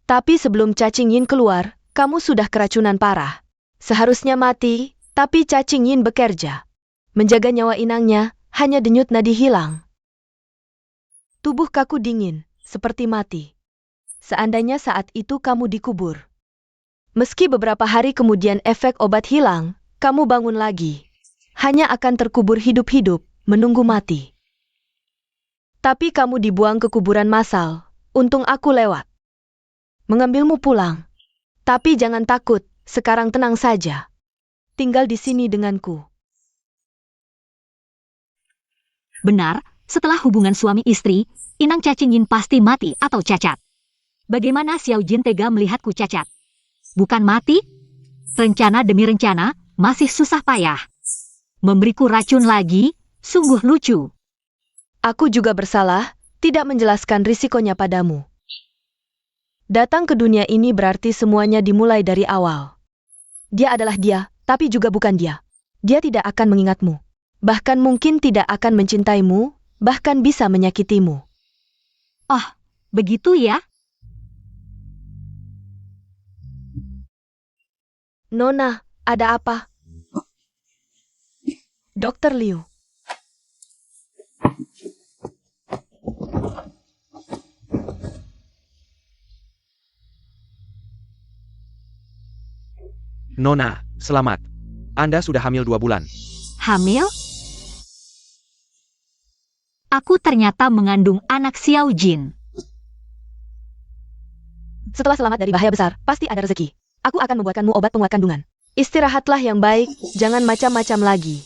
B: Tapi sebelum cacing yin keluar, kamu sudah keracunan parah. Seharusnya mati, tapi cacing yin bekerja. Menjaga nyawa inangnya, hanya denyut nadi hilang. Tubuh kaku dingin, seperti mati. Seandainya saat itu kamu dikubur. Meski beberapa hari kemudian efek obat hilang, kamu bangun lagi. Hanya akan terkubur hidup-hidup, menunggu mati. Tapi kamu dibuang ke kuburan massal, untung aku lewat. Mengambilmu pulang. Tapi jangan takut, sekarang tenang saja. Tinggal di sini denganku.
A: Benar, setelah hubungan suami istri, Inang Cacing Yin pasti mati atau cacat. Bagaimana Xiao Jin tega melihatku cacat? Bukan mati? Rencana demi rencana, masih susah payah. Memberiku racun lagi, sungguh lucu.
B: Aku juga bersalah, tidak menjelaskan risikonya padamu. Datang ke dunia ini berarti semuanya dimulai dari awal. Dia adalah dia, tapi juga bukan dia. Dia tidak akan mengingatmu. Bahkan mungkin tidak akan mencintaimu, bahkan bisa menyakitimu.
A: Oh, begitu ya?
B: Nona, ada apa? Dokter Liu.
C: Nona, selamat. Anda sudah hamil 2 bulan.
A: Hamil? Aku ternyata mengandung anak Xiao Jin.
B: Setelah selamat dari bahaya besar, pasti ada rezeki. Aku akan membuatkanmu obat penguat kandungan. Istirahatlah yang baik, jangan macam-macam lagi.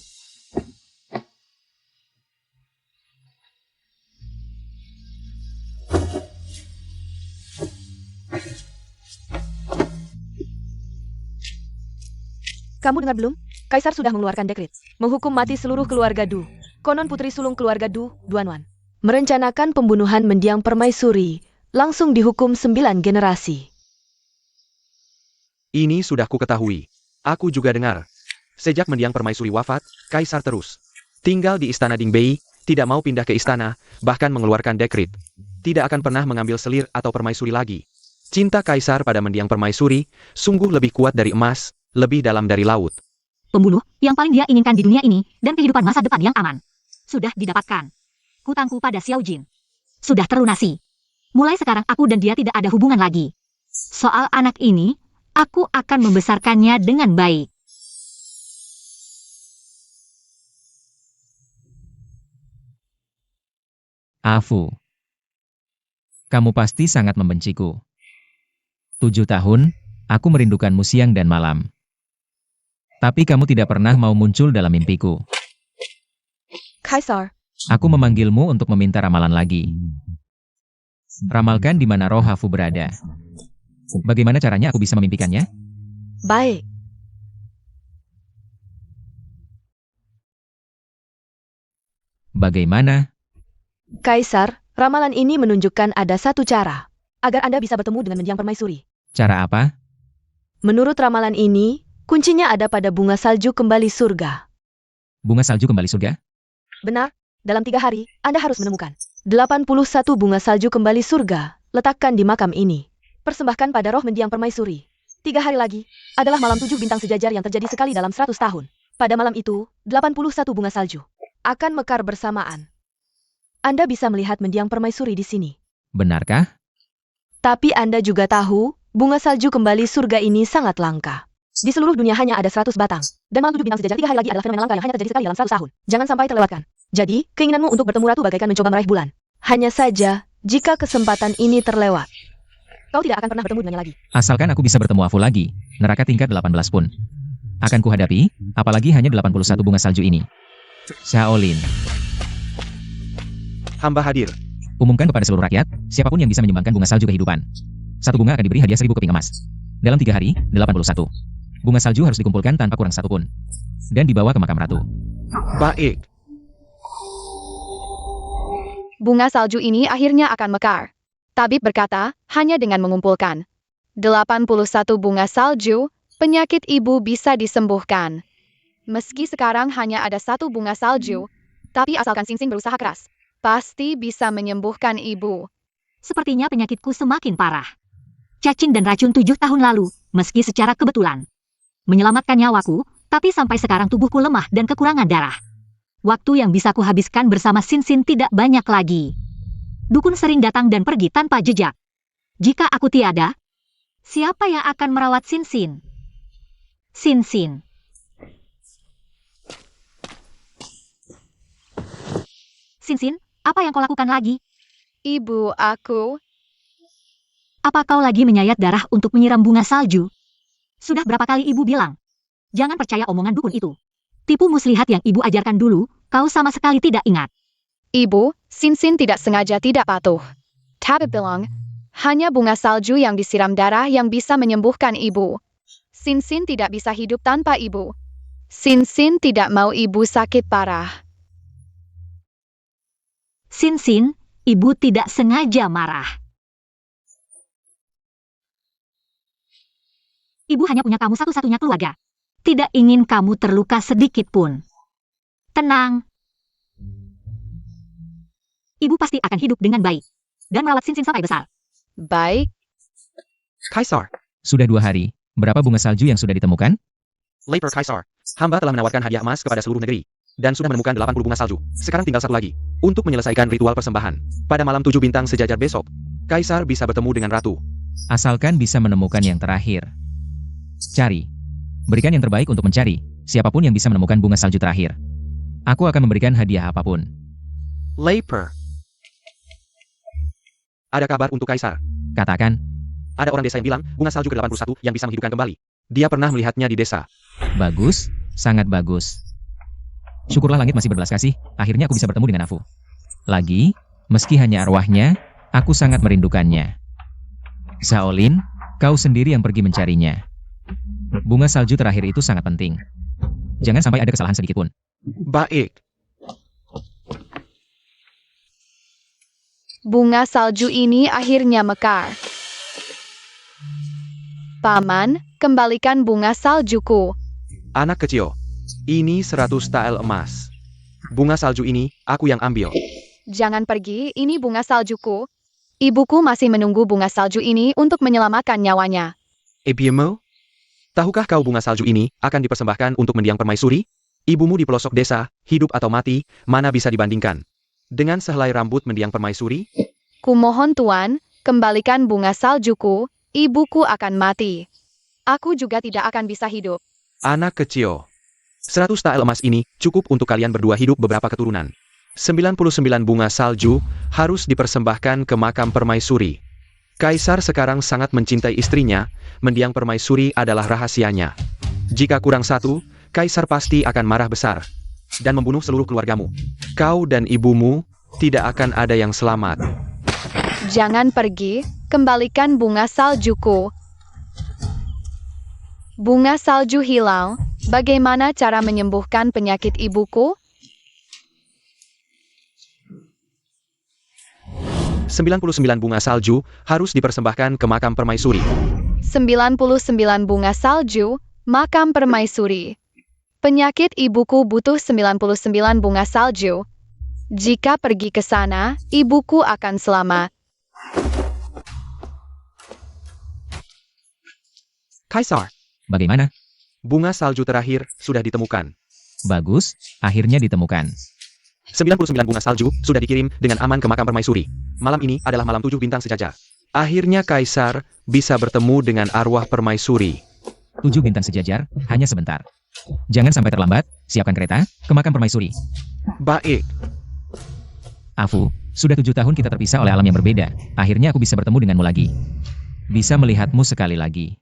B: Kamu dengar belum? Kaisar sudah mengeluarkan dekret, menghukum mati seluruh keluarga Du. Konon putri sulung keluarga Du, Duanwan, merencanakan pembunuhan mendiang permaisuri, langsung dihukum 9 generasi.
C: Ini sudah ku ketahui. Aku juga dengar. Sejak mendiang permaisuri wafat, Kaisar terus tinggal di istana Dingbei, tidak mau pindah ke istana, bahkan mengeluarkan dekret. Tidak akan pernah mengambil selir atau permaisuri lagi. Cinta Kaisar pada mendiang permaisuri, sungguh lebih kuat dari emas, lebih dalam dari laut.
A: Pembunuh yang paling dia inginkan di dunia ini, dan kehidupan masa depan yang aman. Sudah didapatkan. Hutangku pada Xiao Jin sudah terlunasi. Mulai sekarang aku dan dia tidak ada hubungan lagi. Soal anak ini, aku akan membesarkannya dengan baik.
D: Afu. Kamu pasti sangat membenciku. 7 tahun, aku merindukanmu siang dan malam. Tapi kamu tidak pernah mau muncul dalam mimpiku.
B: Kaisar,
D: Aku memanggilmu untuk meminta ramalan lagi. Ramalkan di mana roh Afu berada. Bagaimana caranya aku bisa memimpikannya?
B: baik.
D: Bagaimana?
B: Kaisar, ramalan ini menunjukkan ada satu cara agar Anda bisa bertemu dengan mendiang permaisuri.
D: Cara apa?
B: Menurut ramalan ini, kuncinya ada pada bunga salju kembali surga.
D: Bunga salju kembali surga?
B: Benar, dalam 3 hari, Anda harus menemukan 81 bunga salju kembali surga, letakkan di makam ini. Persembahkan pada roh mendiang permaisuri. 3 hari lagi, adalah malam 7 bintang sejajar yang terjadi sekali dalam 100 tahun. Pada malam itu, 81 bunga salju akan mekar bersamaan. Anda bisa melihat mendiang permaisuri di sini.
D: Benarkah?
B: Tapi Anda juga tahu, bunga salju kembali surga ini sangat langka. Di seluruh dunia hanya ada 100 batang. Dan malam 7 bintang sejajar 3 hari lagi adalah fenomena langka yang hanya terjadi sekali dalam 100 tahun. Jangan sampai terlewatkan. Jadi, keinginanmu untuk bertemu ratu bagaikan mencoba meraih bulan. Hanya saja, jika kesempatan ini terlewat, kau tidak akan pernah bertemu dengannya lagi.
D: Asalkan aku bisa bertemu Afu lagi, neraka tingkat 18 pun akan kuhadapi, apalagi hanya 81 bunga salju ini. Shaolin,
C: Hamba hadir.
D: umumkan kepada seluruh rakyat, siapapun yang bisa menyumbangkan bunga salju kehidupan. 1 bunga akan diberi hadiah 1000 keping emas. Dalam 3 hari, 81. Bunga salju harus dikumpulkan tanpa kurang 1 pun. Dan dibawa ke makam ratu.
C: Baik.
E: Bunga salju ini akhirnya akan mekar. Tabib berkata, hanya dengan mengumpulkan 81 bunga salju, penyakit ibu bisa disembuhkan. Meski sekarang hanya ada 1 bunga salju, tapi asalkan Singsing berusaha keras, pasti bisa menyembuhkan ibu.
A: Sepertinya penyakitku semakin parah. Cacing dan racun 7 tahun lalu, meski secara kebetulan menyelamatkan nyawaku, tapi sampai sekarang tubuhku lemah dan kekurangan darah. Waktu yang bisa kuhabiskan bersama Sinsin tidak banyak lagi. Dukun sering datang dan pergi tanpa jejak. Jika aku tiada, siapa yang akan merawat Sinsin? Sinsin. Sinsin, apa yang kau lakukan lagi?
E: Ibu aku,
A: Apa kau lagi menyayat darah untuk menyiram bunga salju? Sudah berapa kali ibu bilang? Jangan percaya omongan dukun itu. Tipu muslihat yang ibu ajarkan dulu, kau sama sekali tidak ingat.
E: ibu, Sinsin tidak sengaja tidak patuh. Tabib bilang, hanya bunga salju yang disiram darah yang bisa menyembuhkan ibu. Sinsin tidak bisa hidup tanpa ibu. Sinsin tidak mau ibu sakit parah.
A: Sinsin, ibu tidak sengaja marah. Ibu hanya punya kamu satu-satunya keluarga. Tidak ingin kamu terluka sedikit pun. Tenang. Ibu pasti akan hidup dengan baik. Dan merawat Sinsin sampai besar.
E: Baik,
C: Kaisar.
D: Sudah 2 hari, berapa bunga salju yang sudah ditemukan?
C: Lapor Kaisar. Hamba telah menawarkan hadiah emas kepada seluruh negeri. Dan sudah menemukan 80 bunga salju. Sekarang tinggal 1 lagi. Untuk menyelesaikan ritual persembahan. Pada malam 7 bintang sejajar besok, Kaisar bisa bertemu dengan Ratu.
D: Asalkan bisa menemukan yang terakhir. Cari. Berikan yang terbaik untuk mencari, siapapun yang bisa menemukan bunga salju terakhir. Aku akan memberikan hadiah apapun.
C: Lapor. Ada kabar untuk Kaisar.
D: Katakan,
C: Ada orang desa yang bilang, bunga salju ke-81 yang bisa menghidupkan kembali. Dia pernah melihatnya di desa.
D: bagus, sangat bagus. Syukurlah langit masih berbelas kasih, akhirnya aku bisa bertemu dengan Afu. Lagi, meski hanya arwahnya, aku sangat merindukannya. Shaolin, kau sendiri yang pergi mencarinya. Bunga salju terakhir itu sangat penting. Jangan sampai ada kesalahan sedikit pun.
C: Baik.
E: Bunga salju ini akhirnya mekar. Paman, kembalikan bunga saljuku.
C: Anak kecil, ini 100 tael emas. Bunga salju ini, aku yang ambil.
E: Jangan pergi, ini bunga saljuku. Ibuku masih menunggu bunga salju ini untuk menyelamatkan nyawanya.
C: Ebiemo? Tahukah kau bunga salju ini akan dipersembahkan untuk mendiang permaisuri? Ibumu di pelosok desa, hidup atau mati, mana bisa dibandingkan? Dengan sehelai rambut mendiang permaisuri?
E: Kumohon tuan, kembalikan bunga saljuku, ibuku akan mati. Aku juga tidak akan bisa hidup.
C: Anak kecil, 100 tael emas ini cukup untuk kalian berdua hidup beberapa keturunan. 99 bunga salju harus dipersembahkan ke makam permaisuri. Kaisar sekarang sangat mencintai istrinya, mendiang permaisuri adalah rahasianya. Jika kurang satu, Kaisar pasti akan marah besar dan membunuh seluruh keluargamu. Kau dan ibumu tidak akan ada yang selamat.
E: Jangan pergi, kembalikan bunga saljuku. Bunga salju hilang, bagaimana cara menyembuhkan penyakit ibuku?
C: 99 bunga salju harus dipersembahkan ke makam permaisuri.
E: 99 bunga salju, makam permaisuri. Penyakit ibuku butuh 99 bunga salju. Jika pergi ke sana, ibuku akan selamat.
C: Kaisar,
D: Bagaimana?
C: bunga salju terakhir sudah ditemukan.
D: Bagus, akhirnya ditemukan.
C: 99 bunga salju sudah dikirim dengan aman ke makam permaisuri. Malam ini adalah malam 7 bintang sejajar. Akhirnya Kaisar bisa bertemu dengan arwah permaisuri.
D: 7 bintang sejajar, hanya sebentar. Jangan sampai terlambat, siapkan kereta, ke makam permaisuri.
C: Baik,
D: Afu, sudah 7 tahun kita terpisah oleh alam yang berbeda. Akhirnya aku bisa bertemu denganmu lagi. Bisa melihatmu sekali lagi.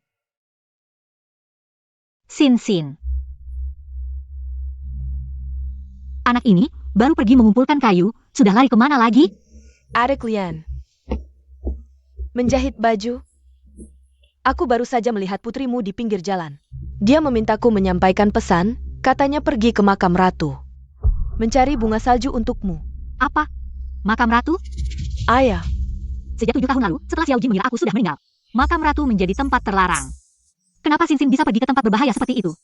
A: Sin. Anak ini baru pergi mengumpulkan kayu, sudah lari kemana lagi?
B: Ada klien. Menjahit baju. Aku baru saja melihat putrimu di pinggir jalan. Dia memintaku menyampaikan pesan, katanya pergi ke makam ratu. Mencari bunga salju untukmu.
A: Apa? Makam ratu?
B: Ayah,
A: Sejak 7 tahun lalu, setelah Xiao Jin mengira aku sudah meninggal, makam ratu menjadi tempat terlarang. Kenapa Sin bisa pergi ke tempat berbahaya seperti itu?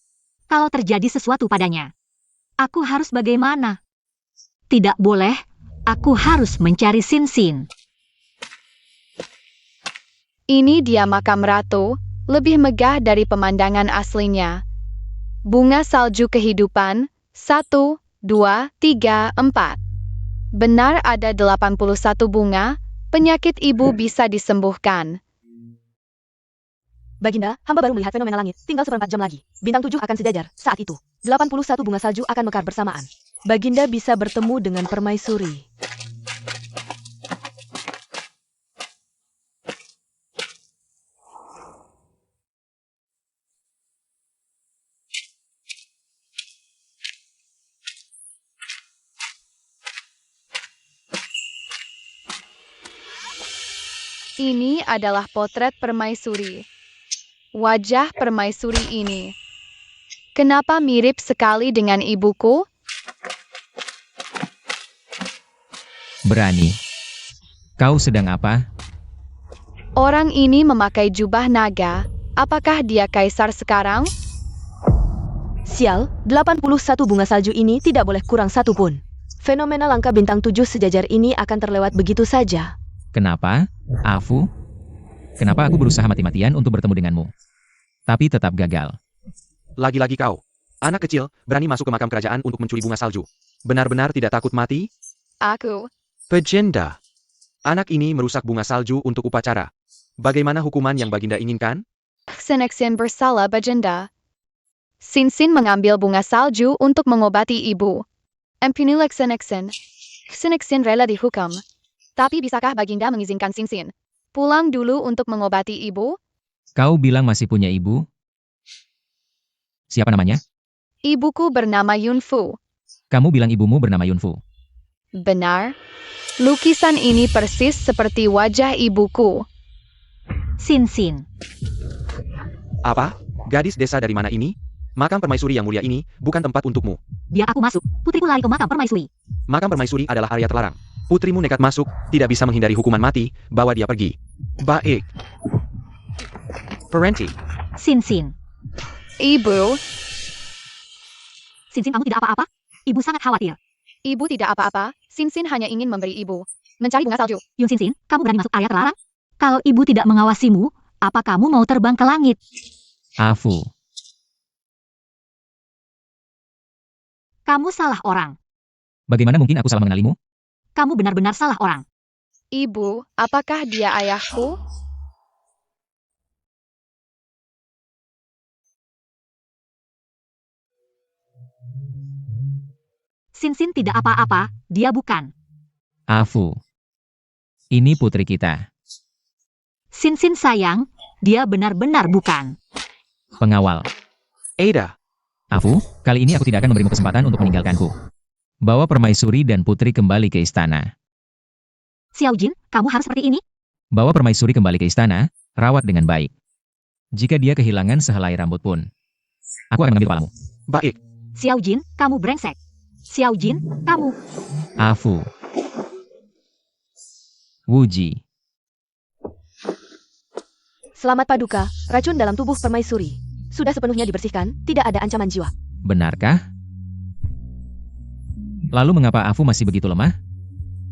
A: Kalau terjadi sesuatu padanya, aku harus bagaimana? Tidak boleh, aku harus mencari Sin.
E: Ini dia makam ratu, lebih megah dari pemandangan aslinya. Bunga salju kehidupan, 1, 2, 3, 4. Benar ada 81 bunga, penyakit ibu bisa disembuhkan.
B: Baginda, hamba baru melihat fenomena langit, tinggal seperempat jam lagi. Bintang 7 akan sejajar, saat itu. 81 bunga salju akan mekar bersamaan. Baginda bisa bertemu dengan permaisuri.
E: Ini adalah potret permaisuri. Wajah permaisuri ini. Kenapa mirip sekali dengan ibuku?
D: Berani. Kau sedang apa?
E: Orang ini memakai jubah naga. Apakah dia kaisar sekarang?
B: Sial, 81 bunga salju ini tidak boleh kurang satu pun. Fenomena langka bintang 7 sejajar ini akan terlewat begitu saja.
D: Kenapa? Afu? Kenapa aku berusaha mati-matian untuk bertemu denganmu? Tapi tetap gagal.
C: lagi-lagi kau. Anak kecil, berani masuk ke makam kerajaan untuk mencuri bunga salju. Benar-benar tidak takut mati?
E: Aku.
C: Pejenda. Anak ini merusak bunga salju untuk upacara. Bagaimana hukuman yang Baginda inginkan?
E: Xenexin bersalah Baginda. Sin mengambil bunga salju untuk mengobati ibu. Empinilik Xenexin. Xenexin rela dihukum. Tapi bisakah Baginda mengizinkan Sin pulang dulu untuk mengobati ibu?
D: Kau bilang masih punya ibu? Siapa namanya?
E: Ibuku bernama Yunfu.
D: Kamu bilang ibumu bernama Yunfu.
E: Benar. Lukisan ini persis seperti wajah ibuku.
A: Sin.
C: Apa? Gadis desa dari mana ini? Makam permaisuri yang mulia ini bukan tempat untukmu.
A: Biar aku masuk. Putriku lari ke makam permaisuri.
C: Makam permaisuri adalah area terlarang. Putrimu nekat masuk, tidak bisa menghindari hukuman mati, bawa dia pergi. Baik. Parenti.
A: Sin.
E: Ibu,
A: Sin, kamu tidak apa-apa? Ibu sangat khawatir.
E: ibu tidak apa-apa. Sin hanya ingin memberi ibu mencari bunga salju.
A: Yun Sin, kamu berani masuk area terlarang? Kalau ibu tidak mengawasimu, apa kamu mau terbang ke langit?
D: Afu.
A: Kamu salah orang.
D: Bagaimana mungkin aku salah mengenalimu?
A: Kamu benar-benar salah orang.
E: Ibu, apakah dia ayahku?
A: Sin tidak apa-apa, dia bukan.
D: Afu. Ini putri kita.
A: Sin sayang, dia benar-benar bukan.
D: Pengawal.
C: Ada.
D: Afu, kali ini aku tidak akan memberimu kesempatan untuk meninggalkanku. Bawa permaisuri dan putri kembali ke istana.
A: Xiao Jin, kamu harus seperti ini?
D: Bawa permaisuri kembali ke istana, rawat dengan baik. Jika dia kehilangan sehelai rambut pun, aku akan mengambil kepalamu.
C: Baik.
A: Xiao Jin, kamu brengsek. Xiao Jin, kamu.
D: Afu. Wuji.
B: Selamat Paduka, racun dalam tubuh permaisuri sudah sepenuhnya dibersihkan, tidak ada ancaman jiwa.
D: Benarkah? Lalu mengapa Afu masih begitu lemah?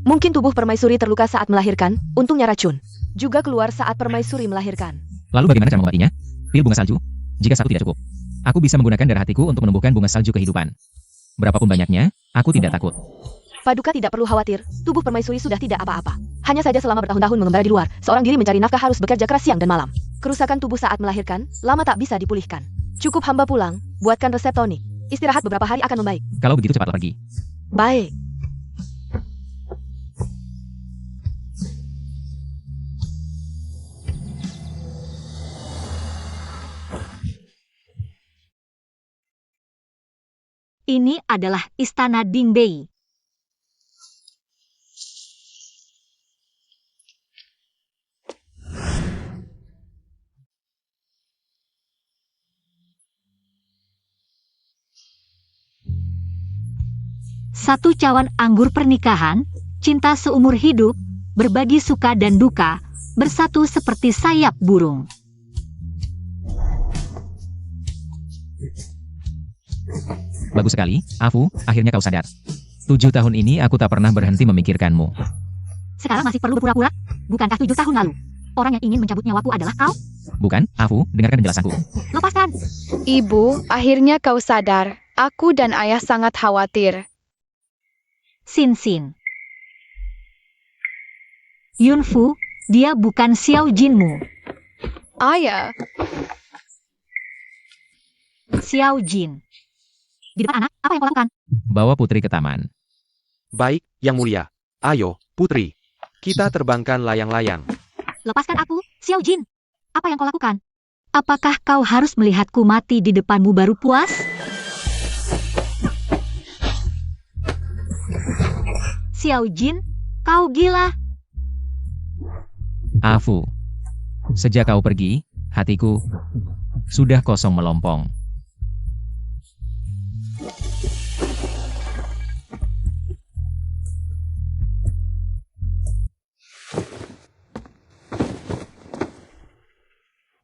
B: Mungkin tubuh permaisuri terluka saat melahirkan, untungnya racun juga keluar saat permaisuri melahirkan.
D: Lalu bagaimana cara mengobatinya? Pil bunga salju? Jika satu tidak cukup, aku bisa menggunakan darah hatiku untuk menumbuhkan bunga salju kehidupan. Berapapun banyaknya, aku tidak takut.
B: Paduka tidak perlu khawatir, tubuh permaisuri sudah tidak apa-apa. Hanya saja selama bertahun-tahun mengembara di luar, seorang diri mencari nafkah harus bekerja keras siang dan malam. Kerusakan tubuh saat melahirkan, lama tak bisa dipulihkan. Cukup hamba pulang, buatkan resep tonik. Istirahat beberapa hari akan membaik.
D: Kalau begitu cepatlah pergi.
B: Baik.
A: Ini adalah istana Dingbei. Satu cawan anggur pernikahan, cinta seumur hidup, berbagi suka dan duka, bersatu seperti sayap burung.
D: Bagus sekali, Afu, akhirnya kau sadar. 7 tahun ini aku tak pernah berhenti memikirkanmu.
A: Sekarang masih perlu berpura-pura? Bukankah 7 tahun lalu? Orang yang ingin mencabut nyawaku adalah kau?
D: Bukan, Afu, dengarkan penjelasanku.
A: Lepaskan!
E: Ibu, akhirnya kau sadar. Aku dan ayah sangat khawatir.
A: Sin. Yunfu, dia bukan Xiao Jinmu.
E: Ayah,
A: Xiao Jin. Di depan anak, apa yang kau lakukan?
D: Bawa putri ke taman.
C: Baik, Yang Mulia. Ayo, putri. Kita terbangkan layang-layang.
A: Lepaskan aku, Xiao Jin. Apa yang kau lakukan? Apakah kau harus melihatku mati di depanmu baru puas? Xiao Jin, kau gila.
D: Afu, sejak kau pergi, hatiku sudah kosong melompong.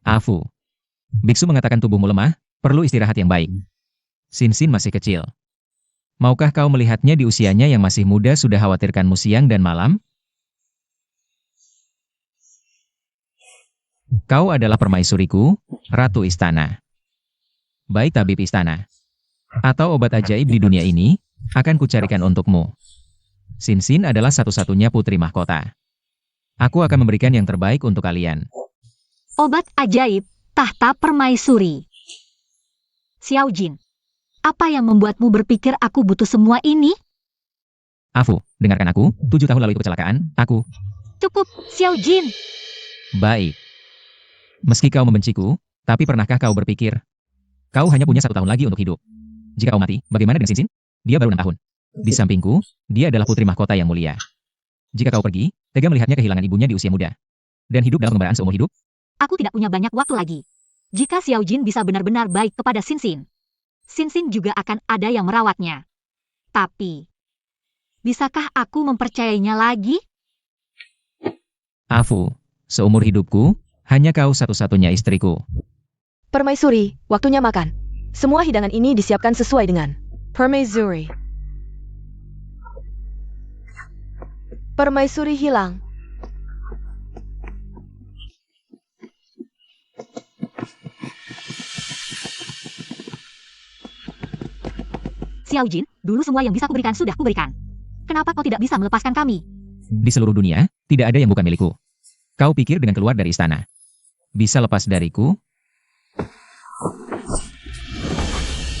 D: Afu, biksu mengatakan tubuhmu lemah, perlu istirahat yang baik. Sin masih kecil. Maukah kau melihatnya di usianya yang masih muda sudah khawatirkanmu siang dan malam? Kau adalah permaisuriku, ratu istana. Baik tabib istana. Atau obat ajaib di dunia ini, akan kucarikan untukmu. Sin adalah satu-satunya putri mahkota. Aku akan memberikan yang terbaik untuk kalian.
A: Obat ajaib, tahta permaisuri. Xiao Jin, apa yang membuatmu berpikir aku butuh semua ini?
D: Afu, dengarkan aku, 7 tahun lalu itu kecelakaan, aku...
A: Cukup, Xiao Jin.
D: Baik. Meski kau membenciku, tapi pernahkah kau berpikir, kau hanya punya 1 tahun lagi untuk hidup? Jika kau mati, bagaimana dengan Sin? Dia baru 6 tahun. Di sampingku, dia adalah putri mahkota yang mulia. Jika kau pergi, tega melihatnya kehilangan ibunya di usia muda. Dan hidup dalam pengembaraan seumur hidup?
A: Aku tidak punya banyak waktu lagi. Jika Xiao Jin bisa benar-benar baik kepada Xin Xin juga akan ada yang merawatnya. Tapi, bisakah aku mempercayainya lagi?
D: Afu, seumur hidupku, hanya kau satu-satunya istriku.
B: Permaisuri, waktunya makan. Semua hidangan ini disiapkan sesuai dengan Permaisuri. Permaisuri hilang.
A: Xiao Jin, dulu semua yang bisa kuberikan sudah kuberikan. Kenapa kau tidak bisa melepaskan kami?
D: Di seluruh dunia, tidak ada yang bukan milikku. Kau pikir dengan keluar dari istana, bisa lepas dariku?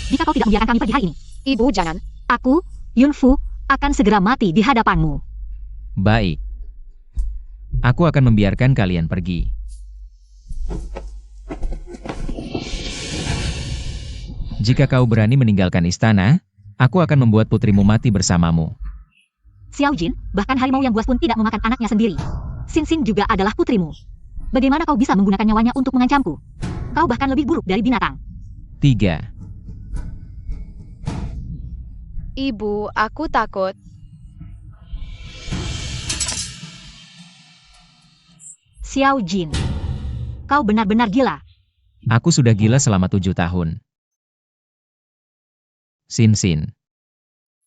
A: Jika kau tidak membiarkan kami pergi hari ini,
E: Ibu jangan.
A: aku, Yunfu, akan segera mati di hadapanmu.
D: Baik. Aku akan membiarkan kalian pergi. Jika kau berani meninggalkan istana, aku akan membuat putrimu mati bersamamu.
A: Xiao Jin, bahkan harimau yang buas pun tidak memakan anaknya sendiri. Xin juga adalah putrimu. Bagaimana kau bisa menggunakan nyawanya untuk mengancamku? Kau bahkan lebih buruk dari binatang.
D: 3.
E: Ibu, aku takut.
A: Xiao Jin, kau benar-benar gila.
D: Aku sudah gila selama 7 tahun. Xin.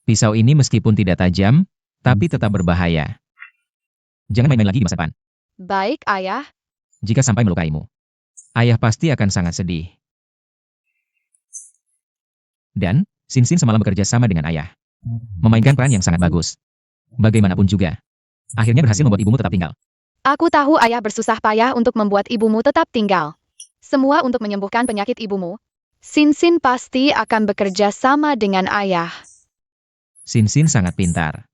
D: Pisau ini meskipun tidak tajam, tapi tetap berbahaya. Jangan main-main lagi di masa depan.
E: Baik, Ayah.
D: Jika sampai melukaimu, ayah pasti akan sangat sedih. Dan, Xin semalam bekerja sama dengan ayah. Memainkan peran yang sangat bagus. Bagaimanapun juga, akhirnya berhasil membuat ibumu tetap tinggal.
E: Aku tahu ayah bersusah payah untuk membuat ibumu tetap tinggal. Semua untuk menyembuhkan penyakit ibumu. Xin pasti akan bekerja sama dengan ayah.
D: Xin sangat pintar.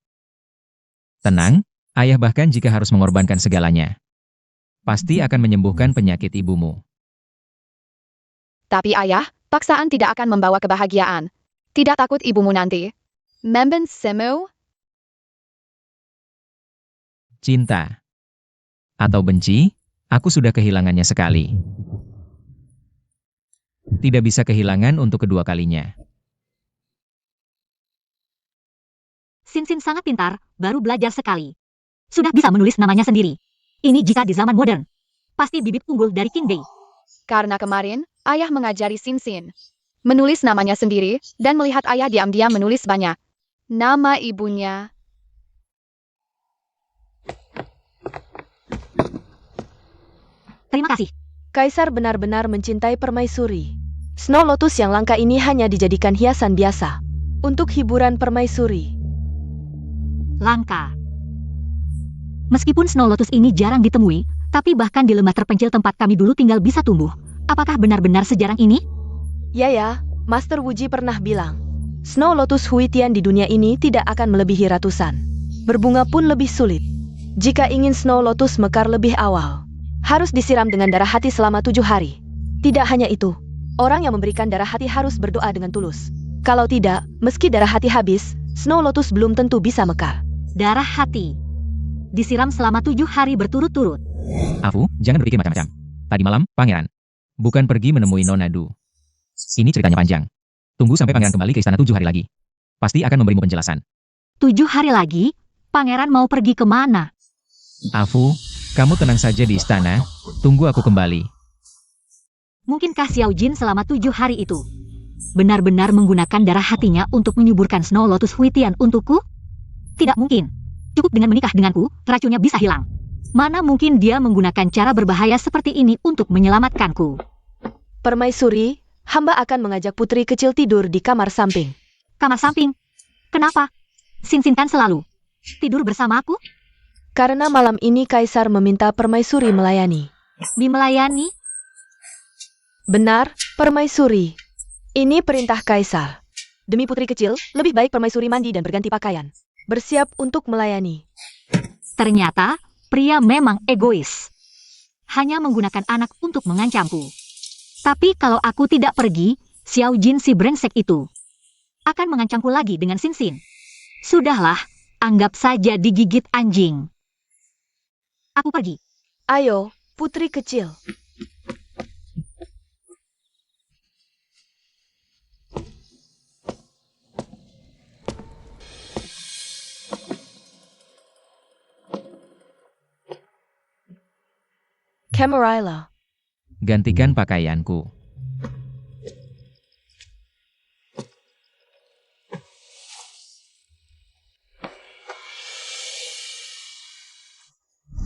D: Tenang, ayah bahkan jika harus mengorbankan segalanya, pasti akan menyembuhkan penyakit ibumu.
E: Tapi ayah, paksaan tidak akan membawa kebahagiaan. Tidak takut ibumu nanti memben semu?
D: Cinta atau benci, aku sudah kehilangannya sekali. Tidak bisa kehilangan untuk kedua kalinya.
A: Xin sangat pintar, baru belajar sekali. Sudah bisa menulis namanya sendiri. Ini jika di zaman modern. Pasti bibit unggul dari King Day.
E: Karena kemarin, ayah mengajari Xin menulis namanya sendiri, dan melihat ayah diam-diam menulis banyak nama ibunya.
A: Terima kasih.
B: Kaisar benar-benar mencintai permaisuri. Snow Lotus yang langka ini hanya dijadikan hiasan biasa. Untuk hiburan permaisuri.
A: Langka. Meskipun Snow Lotus ini jarang ditemui, tapi bahkan di lembah terpencil tempat kami dulu tinggal bisa tumbuh. Apakah benar-benar sejarang ini?
B: Ya, Master Wuji pernah bilang, Snow Lotus Huitian di dunia ini tidak akan melebihi ratusan. Berbunga pun lebih sulit. Jika ingin Snow Lotus mekar lebih awal, harus disiram dengan darah hati selama 7 hari. Tidak hanya itu, orang yang memberikan darah hati harus berdoa dengan tulus. Kalau tidak, meski darah hati habis, Snow Lotus belum tentu bisa mekar.
A: Darah hati. Disiram selama 7 hari berturut-turut.
D: Afu, jangan berpikir macam-macam. Tadi malam, pangeran bukan pergi menemui Nona Du. Ini ceritanya panjang. Tunggu sampai pangeran kembali ke istana 7 hari lagi. Pasti akan memberimu penjelasan.
A: 7 hari lagi? Pangeran mau pergi kemana?
D: Afu, kamu tenang saja di istana. Tunggu aku kembali.
A: Mungkinkah Xiao Jin selama 7 hari itu benar-benar menggunakan darah hatinya untuk menyuburkan Snow Lotus Huitian untukku? Tidak mungkin. Cukup dengan menikah denganku, racunnya bisa hilang. Mana mungkin dia menggunakan cara berbahaya seperti ini untuk menyelamatkanku?
B: Permaisuri, hamba akan mengajak putri kecil tidur di kamar samping.
A: Kamar samping? Kenapa? Xin kan selalu tidur bersamaku?
B: Karena malam ini Kaisar meminta permaisuri melayani.
A: Melayani?
B: Benar, permaisuri. Ini perintah Kaisar. Demi putri kecil, lebih baik permaisuri mandi dan berganti pakaian. Bersiap untuk melayani.
A: Ternyata, pria memang egois. Hanya menggunakan anak untuk mengancamku. Tapi kalau aku tidak pergi, Xiao Jin si brengsek itu akan mengancamku lagi dengan Xin. Sudahlah, anggap saja digigit anjing. Aku pergi.
B: Ayo, putri kecil. Camarilla.
D: Gantikan pakaianku.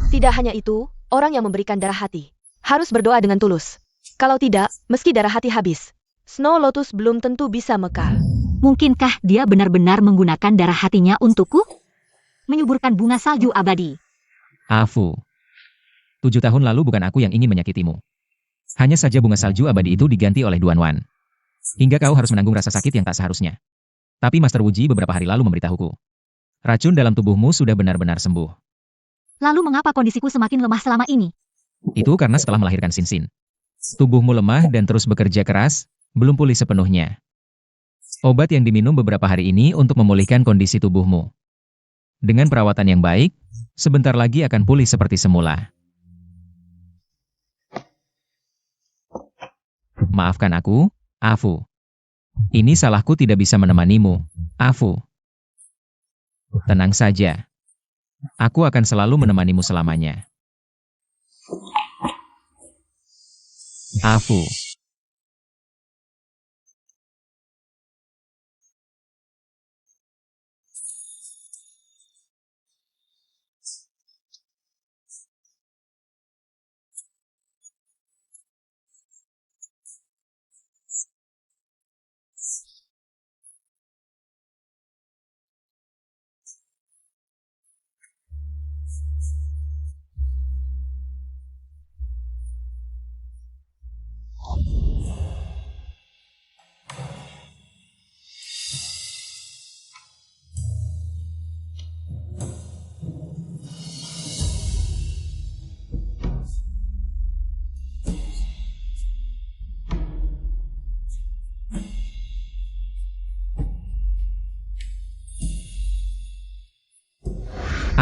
B: Tidak hanya itu, orang yang memberikan darah hati harus berdoa dengan tulus. Kalau tidak, meski darah hati habis, Snow Lotus belum tentu bisa mekar.
A: Mungkinkah dia benar-benar menggunakan darah hatinya untukku? Menyuburkan bunga salju abadi.
D: Afu. 7 tahun lalu bukan aku yang ingin menyakitimu. Hanya saja bunga salju abadi itu diganti oleh Duan Wan. Hingga kau harus menanggung rasa sakit yang tak seharusnya. Tapi Master Wuji beberapa hari lalu memberitahuku. Racun dalam tubuhmu sudah benar-benar sembuh.
A: Lalu mengapa kondisiku semakin lemah selama ini?
D: Itu karena setelah melahirkan Sinsin. Tubuhmu lemah dan terus bekerja keras, belum pulih sepenuhnya. Obat yang diminum beberapa hari ini untuk memulihkan kondisi tubuhmu. Dengan perawatan yang baik, sebentar lagi akan pulih seperti semula. Maafkan aku, Afu. Ini salahku tidak bisa menemanimu, Afu. Tenang saja. Aku akan selalu menemanimu selamanya. Afu.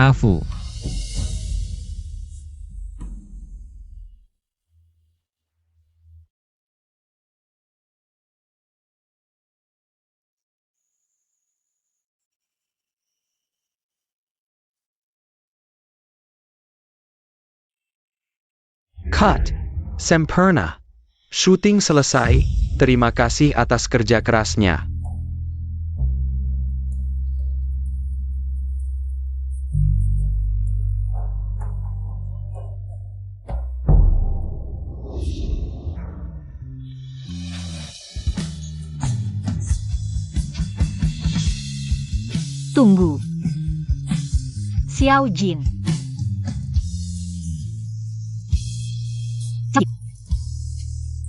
D: Afu.
C: Cut. Sempurna. Syuting selesai. Terima kasih atas kerja kerasnya.
A: Tunggu. Xiao Jin.